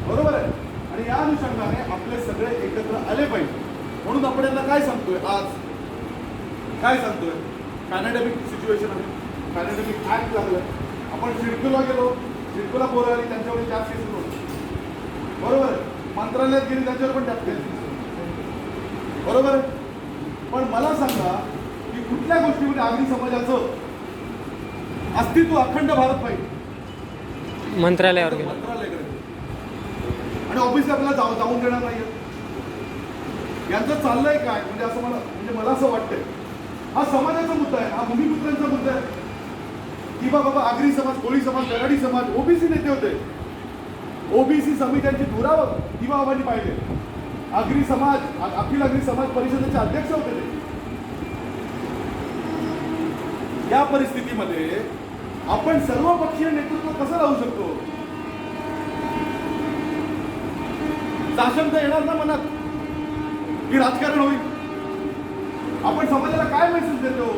बरोबर आहे. आणि या अनुषंगाने आपले सगळे एकत्र आले पाहिजे. म्हणून आपण यांना काय सांगतोय, आज काय सांगतोय, पॅनडेमिक सिच्युएशन आहे, पॅनडेमिक ऍक्ट लागलं. आपण सिडकोला गेलो, सिडकोला पोरं आली, त्यांच्यावर जास्त केसेस होते, बरोबर आहे. मंत्रालयात गेली, त्यांच्यावर पण टॅप केली, बरोबर आहे. पण मला सांगा की कुठल्या गोष्टीमध्ये आगरी समाजाचं अस्तित्व अखंड भारत पाहिजे, मंत्रालयावर गेलो, मंत्रालयाकडे. आणि ऑफिसला आपल्याला जाऊन देणार नाही. यांचं चाललंय काय, म्हणजे असं मला असं वाटतंय, हा समाजाचा मुद्दा आहे, हा भूमिपुत्रांचा मुद्दा आहे. किंवा बाबा आगरी समाज, कोळी समाज, कराडी समाज, ओबीसी नेते होते, ओबीसी समित्यांची धुरावर दिवा बाबांनी पाहिले. आगरी समाज, अखिल आगरी समाज परिषदेचे अध्यक्ष होते ते. या परिस्थितीमध्ये आपण सर्वपक्षीय नेतृत्व कसं राहू शकतो. साशंकता येणार ना मनात की राजकारण होईल. आपण समाजाला काय मेसेज देतो.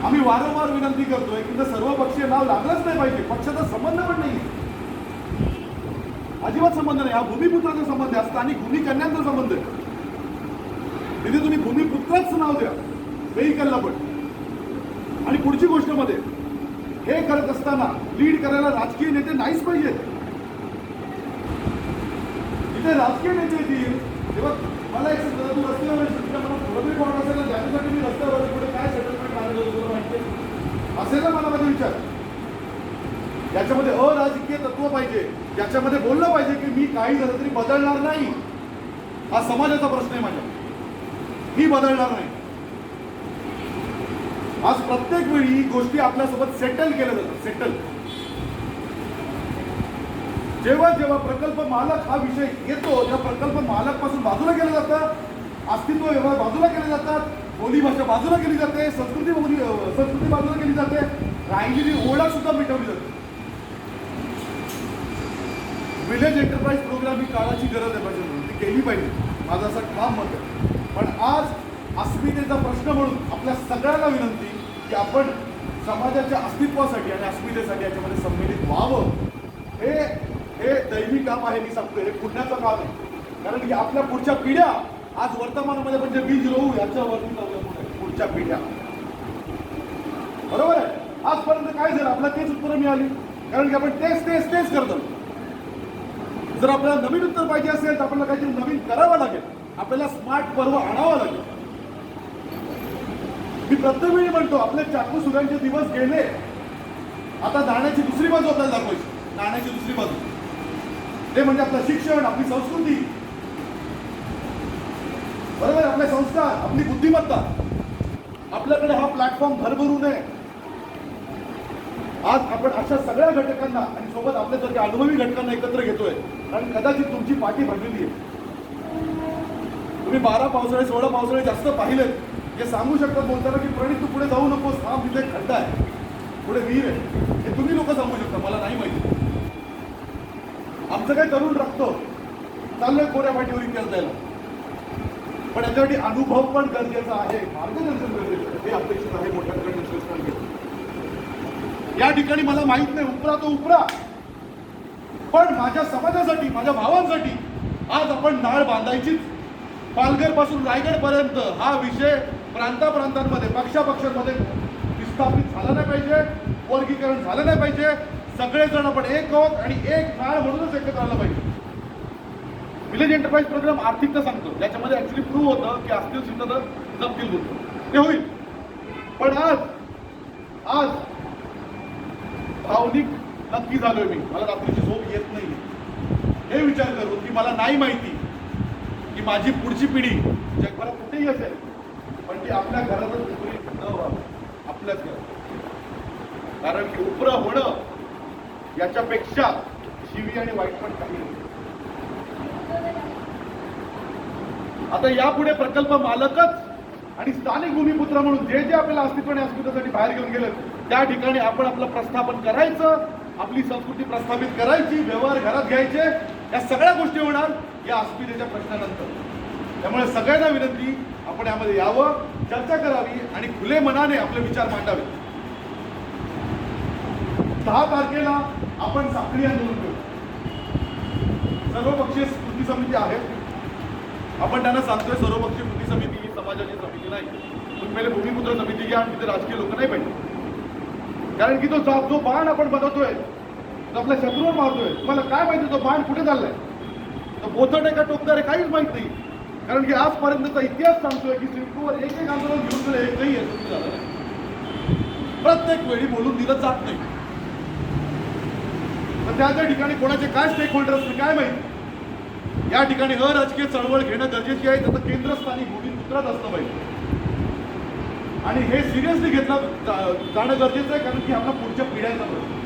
आम्ही वारंवार विनंती करतोय की सर्वपक्षीय नाव लागलंच नाही पाहिजे, पक्षाचा संबंध पण नाही, अजिबात संबंध नाही. हा भूमिपुत्राचा संबंध आहे, स्थानिक भूमिकन्यांचा संबंध आहे. तिथे तुम्ही भूमिपुत्रच नाव द्या व्हेइकलला पण. आणि पुढची गोष्ट मध्ये हे करत असताना लीड करायला राजकीय नेते नाहीच पाहिजे. इथे राजकीय नेते येतील तेव्हा मला एक सांगा, तू रस्त्यावर मला कोण असेल ना, त्याच्यासाठी मी रस्त्यावर पुढे काय सेटलमेंट करायला तुला माहिती असेल ना, मला माझा विचार. याच्यामध्ये अराजकीय तत्व पाहिजे, ज्याच्यामध्ये बोललं पाहिजे की मी काही झालं तरी बदलणार नाही. हा समाजाचा प्रश्न आहे माझ्या, मी बदलणार नाही. आज प्रत्येक वेळी गोष्टी आपल्यासोबत सेटल केल्या जातात, सेटल. जेव्हा जेव्हा प्रकल्प मालक हा विषय येतो, तेव्हा प्रकल्प मालक पासून बाजूला केलं जातं, अस्तित्व व्यवहार बाजूला केले जातात, बोली भाषा बाजूला केली जाते, संस्कृती बाजूला केली जाते, राहिलेली ओळख सुद्धा मिटवली जाते. विलेज एंटरप्राइज प्रोग्राम ही काळाची गरज आहे पाहिजे, ती केली पाहिजे, माझं असं ठाम मत आहे. पण आज अस्मितेचा प्रश्न म्हणून आपल्या सगळ्यांना विनंती की आपण समाजाच्या अस्तित्वासाठी आणि अस्मितेसाठी याच्यामध्ये सम्मिलित व्हावं. हे दैवी काम आहे, मी सांगतोय, हे पुण्याचं काम आहे. कारण की आपल्या पुढच्या पिढ्या आज वर्तमानामध्ये म्हणजे बीज रोवू याच्यावरती जाऊया पुढच्या पिढ्या, बरोबर आहे. आजपर्यंत काय झालं, आपल्याला तेच उत्तरं मिळाली, कारण की आपण तेच करतो. जर आपल्याला नवीन उत्तर पाहिजे असेल तर आपल्याला काहीतरी नवीन करावं लागेल, आपल्याला स्मार्ट पर्व आणावं लागेल. मी प्रत्येक वेळी म्हणतो, आपले चाकू सुरांचे दिवस गेले, आता नाण्याची दुसरी बाजू आपल्याला दाखवायची. नाण्याची दुसरी बाजू ते म्हणजे आपलं शिक्षण, आपली संस्कृती, बरोबर, आपले संस्कार, आपली बुद्धिमत्ता. आपल्याकडे हा प्लॅटफॉर्म भरभरून आहे. आज आपण अशा सगळ्या घटकांना आणि सोबत आपल्यासारख्या अनुभवी घटकांना एकत्र घेतोय, कारण कदाचित तुमची पाठी भरलेली आहे. तुम्ही 12 पावसाळे 16 पावसाळे जास्त पाहिलेत, जे सांगू शकतात बोलताना की प्रणित तू पुढे जाऊ नकोस, हा तिथे एक खड्डा आहे, पुढे विहीर आहे, हे तुम्ही लोक सांगू शकता, मला नाही माहिती. आमचं काही तरुण रक्त चाललंय कोऱ्या पाठीवर इतिहास द्यायला, पण याच्यासाठी अनुभव पण गरजेचा आहे, मार्गदर्शन गरजेचं आहे, हे अपेक्षित आहे मोठ्यांकडे श्रेष्ठांकडे. या ठिकाणी मला माहित नाही, उपरा तो उपरा, पण माझ्या समाजासाठी, माझ्या भावांसाठी आज आपण नाळ बांधायचीच. पालघर पासून रायगड पर्यंत हा विषय प्रांतांमध्ये, पक्षापक्षांमध्ये विस्थापित झाला नाही पाहिजे, वर्गीकरण झालं नाही पाहिजे. सगळेजण आपण एक आहोत आणि एक नाळ म्हणूनच एकत्र आलं पाहिजे. विलेज एंटरप्राइज प्रोग्राम आर्थिकता सांगतो, त्याच्यामध्ये ऍक्च्युली प्रूव्ह होतं की असतील सुद्धा तर जपतील बोलतो, ते होईल. पण आज भावनिक नक्की झालोय मी, मला रात्रीची झोप येत नाही हे विचार करून की मला नाही माहिती की माझी पुढची पिढी जगभरात कुठेही असेल, पण ती आपल्या घरातच विपरीत न व्हावं, आपल्याच घरात. कारण की उपरं होणं याच्यापेक्षा शिवी आणि वाईट पण काही नाही. आता यापुढे प्रकल्प मालकच आणि स्थानिक भूमिपुत्र म्हणून जे जे आपल्याला अस्तित्व आणि अस्मितेसाठी बाहेर घेऊन गेले, त्या ठिकाणी आपण आपलं प्रस्थापन करायचं, आपली संस्कृती प्रस्थापित करायची, व्यवहार घरात घ्यायचे. या सगळ्या गोष्टी होणार या अस्मितेच्या प्रश्नानंतर. त्यामुळे सगळ्यांना विनंती, आपण यामध्ये यावं, चर्चा करावी आणि खुले मनाने आपले विचार मांडावे. 10 तारखेला आपण साखळी आंदोलन करू. सर्वपक्षीय कृती समिती आहे, आपण त्यांना सांगतोय सर्वपक्षीय कृती समिती ही समाजाची समिती नाही. तुम्ही पहिले भूमिपुत्र समिती घ्या आणि तिथे राजकीय लोक नाही पाहिजे. कारण की जो बाण आपण बनवतोय, तो आपल्या शत्रूवर मारतोय, तुम्हाला काय माहिती तो बाण कुठे चाललाय, तो बोथट आहे का टोकदार आहे काहीच माहित नाही. कारण की आजपर्यंतचा इतिहास सांगतोय की सिडकोवर एक आंदोलन घेऊन गेलं, एकही यशस्वी झालं नाही. प्रत्येक वेळी बोलून दिलं जात नाही. तर त्या ठिकाणी कोणाचे काय स्टेक होल्डर असते काय माहिती. या ठिकाणी अराजकीय चळवळ घेणं गरजेची आहे, त्याचं केंद्रस्थानी भूमिपुत्रात असलं पाहिजे आणि हे सिरियसली घेतलं जाणं गरजेचं आहे. कारण की आपला पुढच्या पिढ्यांचा प्रश्न.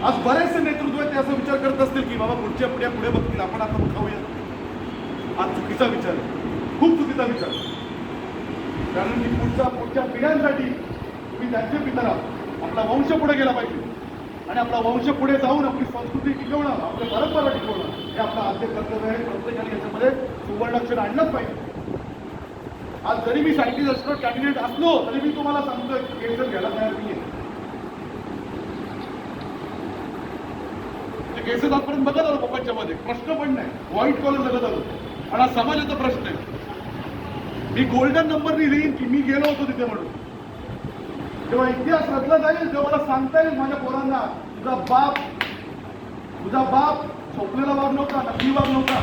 आज बरेचसे नेतृत्व आहेत ते असं विचार करत असतील की बाबा पुढच्या पिढ्या पुढे बघतील, आपण आता खाऊया. हा चुकीचा विचार आहे, खूप चुकीचा विचार. कारण की पुढच्या पिढ्यांसाठी तुम्ही त्यांचे पितर आहात. आपला वंश पुढे गेला पाहिजे आणि आपला वंश पुढे जाऊन आपली संस्कृती टिकवणं, आपली परंपरा टिकवणं हे आपलं आद्य कर्तव्य आहे. प्रत्येकाने याच्यामध्ये सुवर्णाक्षर आणलंच पाहिजे. आज जरी मी सायंटिस्ट असलो, कॅन्डिडेट असलो, तरी मी तुम्हाला सांगतोय केसेस घ्यायला तयार नाहीये. केसेस आजपर्यंत बघत आलो पप्पांच्या मध्ये, प्रश्न पण नाही, व्हाईट कॉलर बघत आलो. आणि हा समाजाचा प्रश्न आहे. मी गोल्डन नंबरनी लिहीन की मी गेलो होतो तिथे म्हणून. जेव्हा इतिहास रचला जाईल, जेव्हा मला सांगता येईल माझ्या पोरांना तुझा बाप झोपलेला वाघ नव्हता, नकली वाघ नव्हता,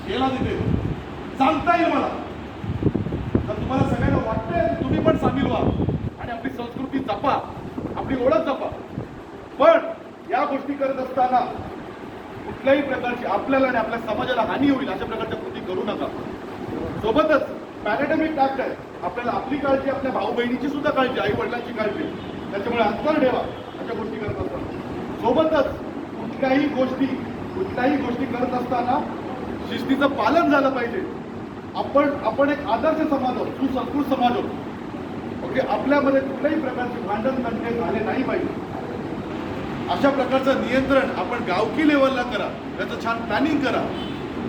गेला तिथे, सांगता येईल मला. तर तुम्हाला सगळ्यांना वाटतंय तुम्ही पण सामील व्हा आणि आपली संस्कृती जपा, आपली ओळख जपा. पण या गोष्टी करत असताना कुठल्याही प्रकारची आपल्याला आणि आपल्या समाजाला हानी होईल अशा प्रकारच्या कृती करू नका. सोबतच पॅरेडमिक ऍक्ट आहे, आपल्याला आपली काळजी, आपल्या भाऊ बहिणीची सुद्धा काळजी, आई वडिलांची काळजी, त्याच्यामुळे अंतर ठेवा अशा गोष्टी करत असताना. सोबतच कुठल्याही गोष्टी करत असताना शिस्तीचं पालन झालं पाहिजे. आपण एक आदर्श समाज आहोत, सुसंस्कृत समाज आहोत. ओके, आपल्यामध्ये कुठल्याही प्रकारचे भांडण तंटे झाले नाही पाहिजे. अशा प्रकारचं नियंत्रण आपण गावकी लेवलला करा, त्याचं छान प्लॅनिंग करा,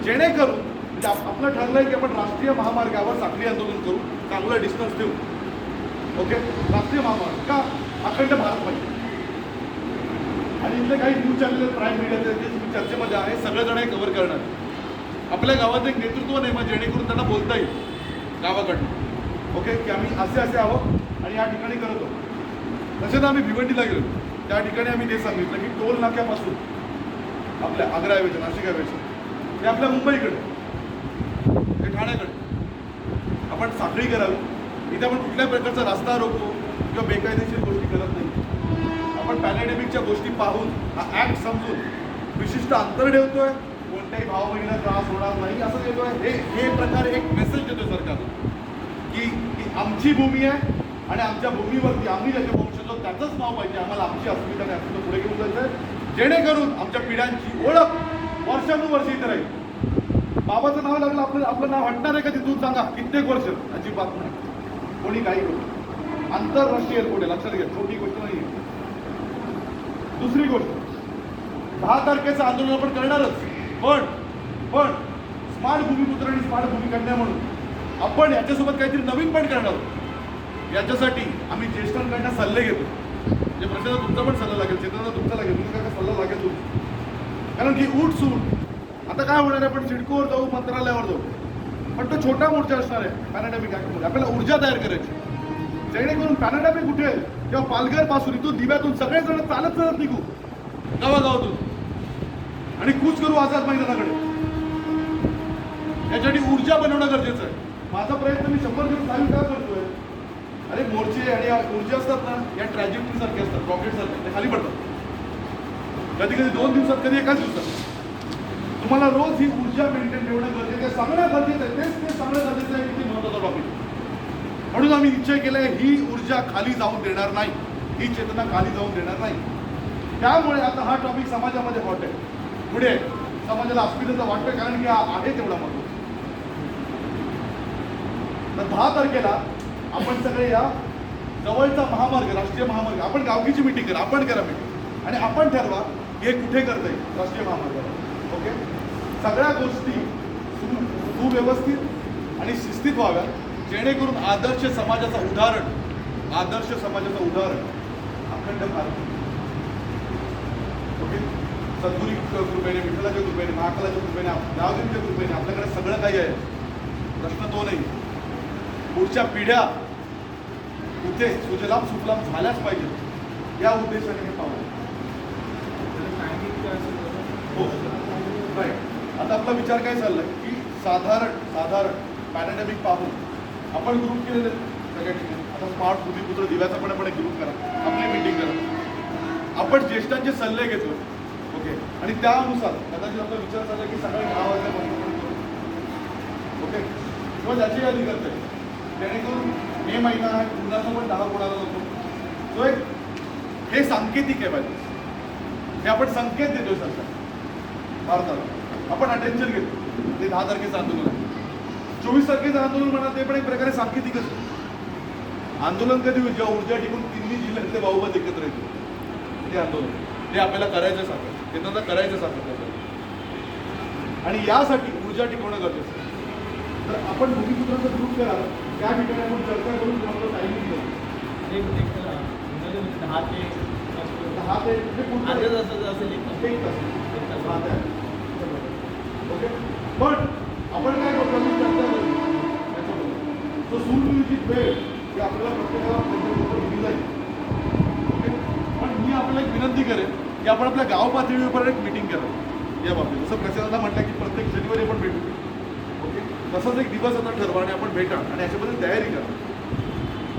जेणेकरून म्हणजे आपलं ठरलंय की आपण राष्ट्रीय महामार्गावर साखळी आंदोलन करू, चांगलं डिस्टन्स देऊ. ओके, राष्ट्रीय महामार्ग का अखंड भारत पाहिजे. आणि इथले काही न्यूज चॅनल प्राईम मीडियाचे जे चर्चेमध्ये आहे, सगळेजण हे कव्हर करणार. आपल्या गावात एक नेतृत्व नाही, मग जेणेकरून त्यांना बोलता येईल गावाकडनं. ओके, की आम्ही असे आहोत आणि या ठिकाणी करत आहोत. तसेच आम्ही भिवंडीला गेलो, त्या ठिकाणी आम्ही ते सांगितलं की टोल नाक्यापासून आपल्या आग्रा नाशिक ते आपल्या मुंबईकडे, ते ठाण्याकडे आपण साखळी करावी. इथे आपण कुठल्याही प्रकारचा रस्ता रोको किंवा बेकायदेशीर गोष्टी करत नाही. आपण पॅन्डेमिकच्या गोष्टी पाहून हा ऍक्ट समजून विशिष्ट अंतर ठेवतोय, कोणत्याही भाव बहिणीला त्रास होणार नाही असं देतोय. हे प्रकारे एक मेसेज देतोय सरकार की आमची भूमी आहे आणि आमच्या भूमीवरती आम्ही ज्याचे वंशज त्याचंच नाव पाहिजे, आम्हाला आमची अस्मिता आणि अस्मिता पुढे घेऊन जायचं, जेणेकरून आमच्या पिढ्यांची ओळख वर्षानुवर्ष इथे राहील. बाबाचं नाव लागलं, आपलं नाव हटणार आहे का तिथून सांगा? कित्येक वर्ष अजिबात नाही. कोणी काही करू. आंतरराष्ट्रीय एअरपोर्ट आहे, लक्षात घ्या, छोटी गोष्ट नाही आहे. दुसरी गोष्ट, 10 तारखेचं आंदोलन आपण करणारच, पण स्मार्ट भूमिपुत्र आणि स्मार्ट भूमिकन्या म्हणून आपण याच्यासोबत काहीतरी नवीन पण करणार आहोत. याच्यासाठी आम्ही ज्येष्ठांकडनं सल्ले घेतो. म्हणजे प्रश्न तुमचा पण सल्ला लागेल, चेतनाचा तुमचा लागेल, तुमचा काय सल्ला लागेल तुमचा. कारण की उठ सूट आता काय होणार आहे, आपण सिडकोवर जाऊ, मंत्रालयावर जाऊ, पण तो छोटा मोर्चा असणार आहे पॅनाडेमिक ॲक्टमध्ये. आपल्याला ऊर्जा तयार करायची, जेणेकरून पॅनाडेमिक उठेल तेव्हा पालघरपासून इथून दिव्यातून सगळेजण चालत निघू गावागावातून आणि कूच करू आझाद मैदानाकडे. यासाठी ऊर्जा बनवणं गरजेचं आहे. माझा प्रयत्न मी 100 दिवस चालू का करतोय. अरे मोर्चे आणि ऊर्जा असतात ना, या ट्रॅजेक्टरी सारखे असतात, रॉकेट सारखे, ते खाली पडतात. कधी कधी 2 दिवसात, कधी एकाच दिवसात. तुम्हाला रोज ही ऊर्जा मेंटेन ठेवणं गरजेचं आहे, सांगणं गरजेचं आहे. तेच सांगणं गरजेचं आहे, किती महत्त्वाचा टॉपिक. म्हणून आम्ही निश्चय केलाय, ही ऊर्जा खाली जाऊन देणार नाही, ही चेतना खाली जाऊन देणार नाही. त्यामुळे आता हा टॉपिक समाजामध्ये हॉट आहे, पुढे समाजाला अस्मितेचं वाटतं, कारण की आहे तेवढा महत्त्व. तर 10 तारखेला आपण सगळे या जवळचा महामार्ग, राष्ट्रीय महामार्ग, आपण गावकीची मिटिंग करा, आपण करा मिटिंग आणि आपण ठरवा हे कुठे करता येईल राष्ट्रीय महामार्गावर. ओके, सगळ्या गोष्टी सुव्यवस्थित आणि शिस्तीत व्हाव्या, जेणेकरून आदर्श समाजाचं उदाहरण अखंड भारत. ओके, सद्गुरू कृपेने, विठ्ठलाच्या कृपेने, महाकालाच्या कृपेने, गावदेवीच्या कृपेने आपल्याकडे सगळं काही आहे. प्रश्न तो नाही. पुढच्या पिढ्या कुठे सुजलाम सुफलाम झाल्याच पाहिजेत, या उद्देशाने हे पाहू. हो राईट. आता आपला विचार काय चाललाय की साधारण पॅनाडेमिक पाहून आपण ग्रुप केलेले सगळ्या ठिकाणी. आता स्मार्ट भूमिपुत्र दिव्याचा पण आपण एक ग्रुप करा, आपली मीटिंग करा, आपण ज्येष्ठांचे सल्ले घेतो. ओके, आणि त्यानुसार कदाचित आपला विचार चालला की सकाळी 10 वाजल्यापासून करू. ओके, किंवा त्याची यादी करता येईल, जेणेकरून मे महिना आहे, पुण्याचा पण 10 कोणाला जातो. तो एक हे सांकेतिक आहे पाहिजे, हे आपण संकेत देतोय सरकार भारताला. आपण अटेन्शन घेतो. ते 10 तारखेचं आंदोलन आहे, 24 तारखेचं आंदोलन म्हणा, ते पण एक प्रकारे सांकेतिकच आहे. आंदोलन कधी होईल, जेव्हा ऊर्जा टिकून 3 जिल्ह्यातले भाऊबंद एकत्र येतील. ते आंदोलन ते आपल्याला करायचं सारखं, ते त्यांना करायचं सारखं. आणि यासाठी ऊर्जा टिकवणं गरजेचं आहे. तर आपण भूमिपुत्राचा ग्रुप करा, त्या ठिकाणी आपण चर्चा करून तुम्हाला टायमिंग देऊ. 10 ते ओके, पण आपण काय करतो, चर्चा करू त्याच्याबद्दल. तो सुनियोजित वेळ की आपल्याला प्रत्येकाला दिली जाईल. ओके, पण मी आपल्याला एक विनंती करेन की आपण आपल्या गाव पातळीवर एक मिटिंग करावी या बाबतीत. जसं प्रशासनाला म्हटलं की प्रत्येक शनिवारी आपण भेटू. ओके, तसंच एक दिवस आता ठरवा आणि आपण भेटा आणि याच्याबद्दल तयारी करा.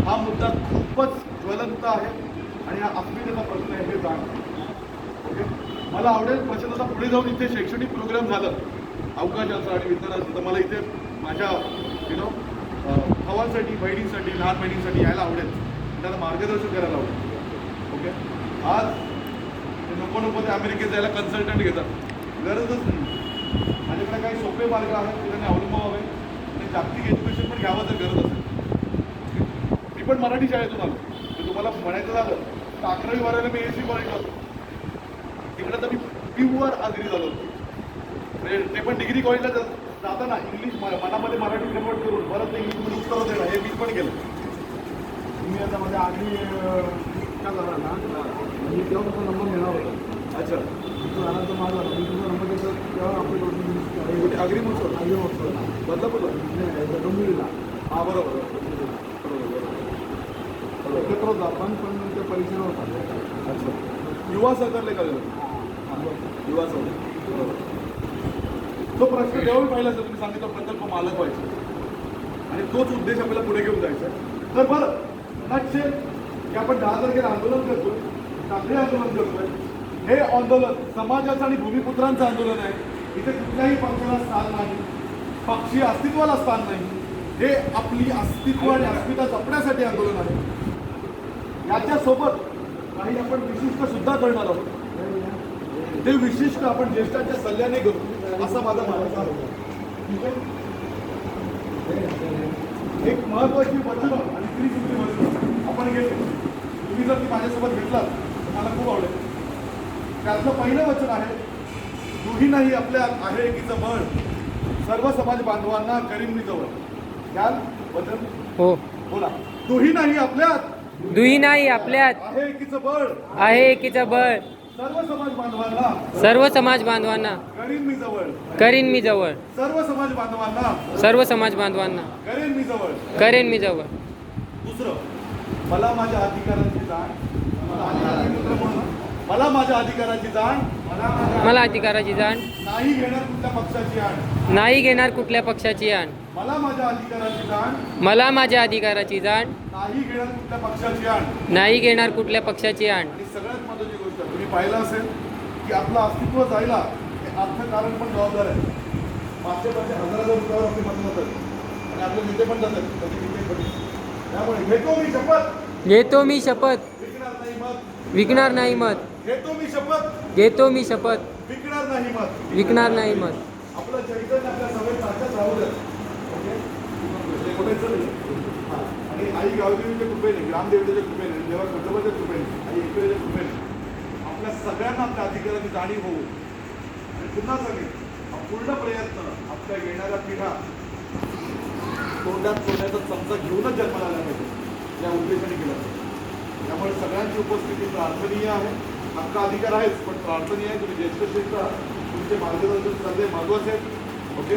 हा मुद्दा खूपच ज्वलंत आहे आणि हा अस्मितेचा प्रश्न आहे, हे जाण. ओके, मला आवडेल प्रशासनाचा पुढे जाऊन इथे शैक्षणिक प्रोग्राम झालं अवकाशाचं आणि विज्ञानाचं, तर मला इथे माझ्या भावांसाठी, बहिणींसाठी, लहान बहिणींसाठी यायला आवडेल, त्यांना मार्गदर्शन करायला आवडेल. ओके, आज नको ते अमेरिकेत जायला कन्सल्टंट घेतात, गरजच नाही. माझ्याकडे काही सोपे मार्ग आहेत, ते त्यांनी अवलंबावे आणि जागतिक एज्युकेशन पण घ्यावं जर गरज असेल. मी पण मराठी शाळेतून आलो, तर तुम्हाला म्हणायचं झालं तर 11वी 12वी मी ASC कॉलेजला होतो. तिकडे तर मी प्युअर आगरी झालो होतो. म्हणजे ते पण डिग्री कॉलेजला जाताना इंग्लिश मनामध्ये मराठी कन्वर्ट करून परत ते इंग्लिश उत्तर देणं हे मी पण केलं. तुम्ही आता माझ्या आगरी का झाला ना, मी तेव्हा तुमचा नंबर मिळणार होता. अच्छा, तुमचा झाला तर माझा मी तुमचा नंबर देतो तेव्हा आपली कुठे आगरी महोत्सव आगरी होतो बदलापूरला डोंबिवलीला. हा बरोबर एकत्र होतो आपण, पण त्या परीक्षेला होता. अच्छा, युवा सहकारले कॉलेज, युवा सहकार बरोबर. तो प्रश्न तेव्हा पाहिला जर तुम्ही सांगितलं प्रकल्प मालक व्हायचा आणि तोच उद्देश आपल्याला पुढे घेऊन जायचा. तर बरं नक्षे की आपण 10 तारखेला आंदोलन करतोय, टाकळी आंदोलन करतोय. हे आंदोलन समाजाचं आणि भूमिपुत्रांचं आंदोलन आहे. इथे कुठल्याही पक्षाला स्थान नाही, पक्षी अस्तित्वाला स्थान नाही. हे आपली अस्तित्व आणि अस्मिता जपण्यासाठी आंदोलन आहे. याच्यासोबत काही आपण विशिष्ट सुद्धा करणार आहोत. ते विशिष्ट आपण ज्येष्ठांच्या सल्ल्याने करू, असा माझा मानस आहे. ठीक आहे. एक महत्वाची वचनं आणि त्रिसूत्री वचनं आपण घेतली. तुम्ही जर ती माझ्यासोबत घेतलात तर मला खूप आवडेल. त्यातलं पहिलं वचन आहे, दुही नाही आपल्यात आहे एकीचं बळ, सर्व समाज बांधवांना करीन मी जवळ. घ्याल वचन? हो. बोला. दुही नाही आपल्यात दुही नाही आपल्यात आहे एकीचं बळ, आहे एकीचं बळ, सर्व समाज बांधवांना सर्व समाज बांधवांना करीन मी जवळ. करीन मी जवळ, सर्व समाज बांधवांना सर्व समाज बांधवांना करेन मी जवळ. करेन मी जवळ. दुसरं, मला माझ्या अधिकारांची जाण. मला माझ्या अधिकारांची जाण मला अधिकाराची जाण नाही घेणार कुठल्या पक्षाची आण. नाही घेणार कुठल्या पक्षाची आण. मला माझ्या अधिकारांची जाण मला माझ्या अधिकाराची जाण नाही घेणार कुठल्या पक्षाची आण. नाही घेणार कुठल्या पक्षाची आण. आणि सगळ्यात महत्त्वाची गोष्ट तुम्ही पाहिलं असेल की आपलं अस्तित्व जायला हे अर्थकारण पण जबाबदार आहे. 500-1000 रुपयावर आपली मतं जातात आणि आपले नेते पण जातात कधी किती कधी. त्यामुळे घेतो मी शपथ, घेतो मी शपथ, विकणार नाही मत. विकणार नाही मत. घेतो मी शपथ, घेतो मी शपथ, विकणार नाही मत. विकणार नाही मत. आपलं चैतन्य आपल्या सवय सारखंच राहू द्या. ओके, हे कुठेच नाही. हां. आणि आई गावदेवीच्या कृपेने, ग्रामदेवतेच्या कृपेने, देवा खंडोबाच्या कृपेने, आई एकविरेच्या कृपेने आपल्या सगळ्यांना आपल्या अधिकाराची जाणीव होऊ. आणि पुन्हा सांगेन, हा पूर्ण प्रयत्न आपल्या येणाऱ्या पिढ्या तोंडात सोन्याचा चमचा घेऊनच जन्माला आला पाहिजे या उद्देशाने केला पाहिजे. त्यामुळे सगळ्यांची उपस्थिती प्रार्थनीय आहे. हक्क अधिकार आहेच, पण प्रार्थनीय आहे. तुम्ही ज्येष्ठ श्रेष्ठ आहात, तुमचे मार्गदर्शन करणे महत्त्वाचे आहे. ओके,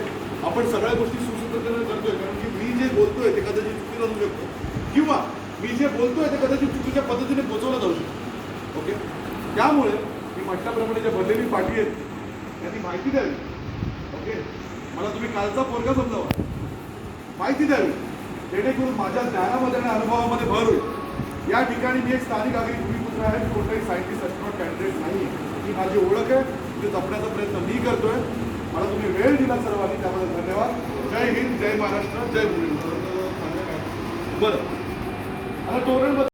आपण सगळ्या गोष्टी सुसूत्रपणे करतोय कारण की मी जे बोलतोय ते कदाचित चुकीचं असू शकतो किंवा मी जे बोलतोय ते कदाचित चुकीच्या पद्धतीने पोचवलं जाऊ शकतो. ओके, त्यामुळे मी म्हटल्याप्रमाणे ज्या भरलेली पाठी आहेत त्यांनी माहिती द्यावी. ओके, मला तुम्ही कालचा पोरगा समजावा, माहिती द्यावी, जेणेकरून माझ्या ज्ञानामध्ये आणि अनुभवामध्ये भर होईल. या ठिकाणी मी एक स्थानिक नागरिक भूमिपुत्र आहे, मी कोणताही सायंटिस्ट एक्सपर्ट कॅन्डिडेट नाही. ही माझी ओळख आहे, ते जपण्याचा प्रयत्न मी करतोय. मला तुम्ही वेळ दिला सर्वांनी, त्याबद्दल धन्यवाद. जय हिंद, जय महाराष्ट्र, जय भूमी. बरं, आता तोरण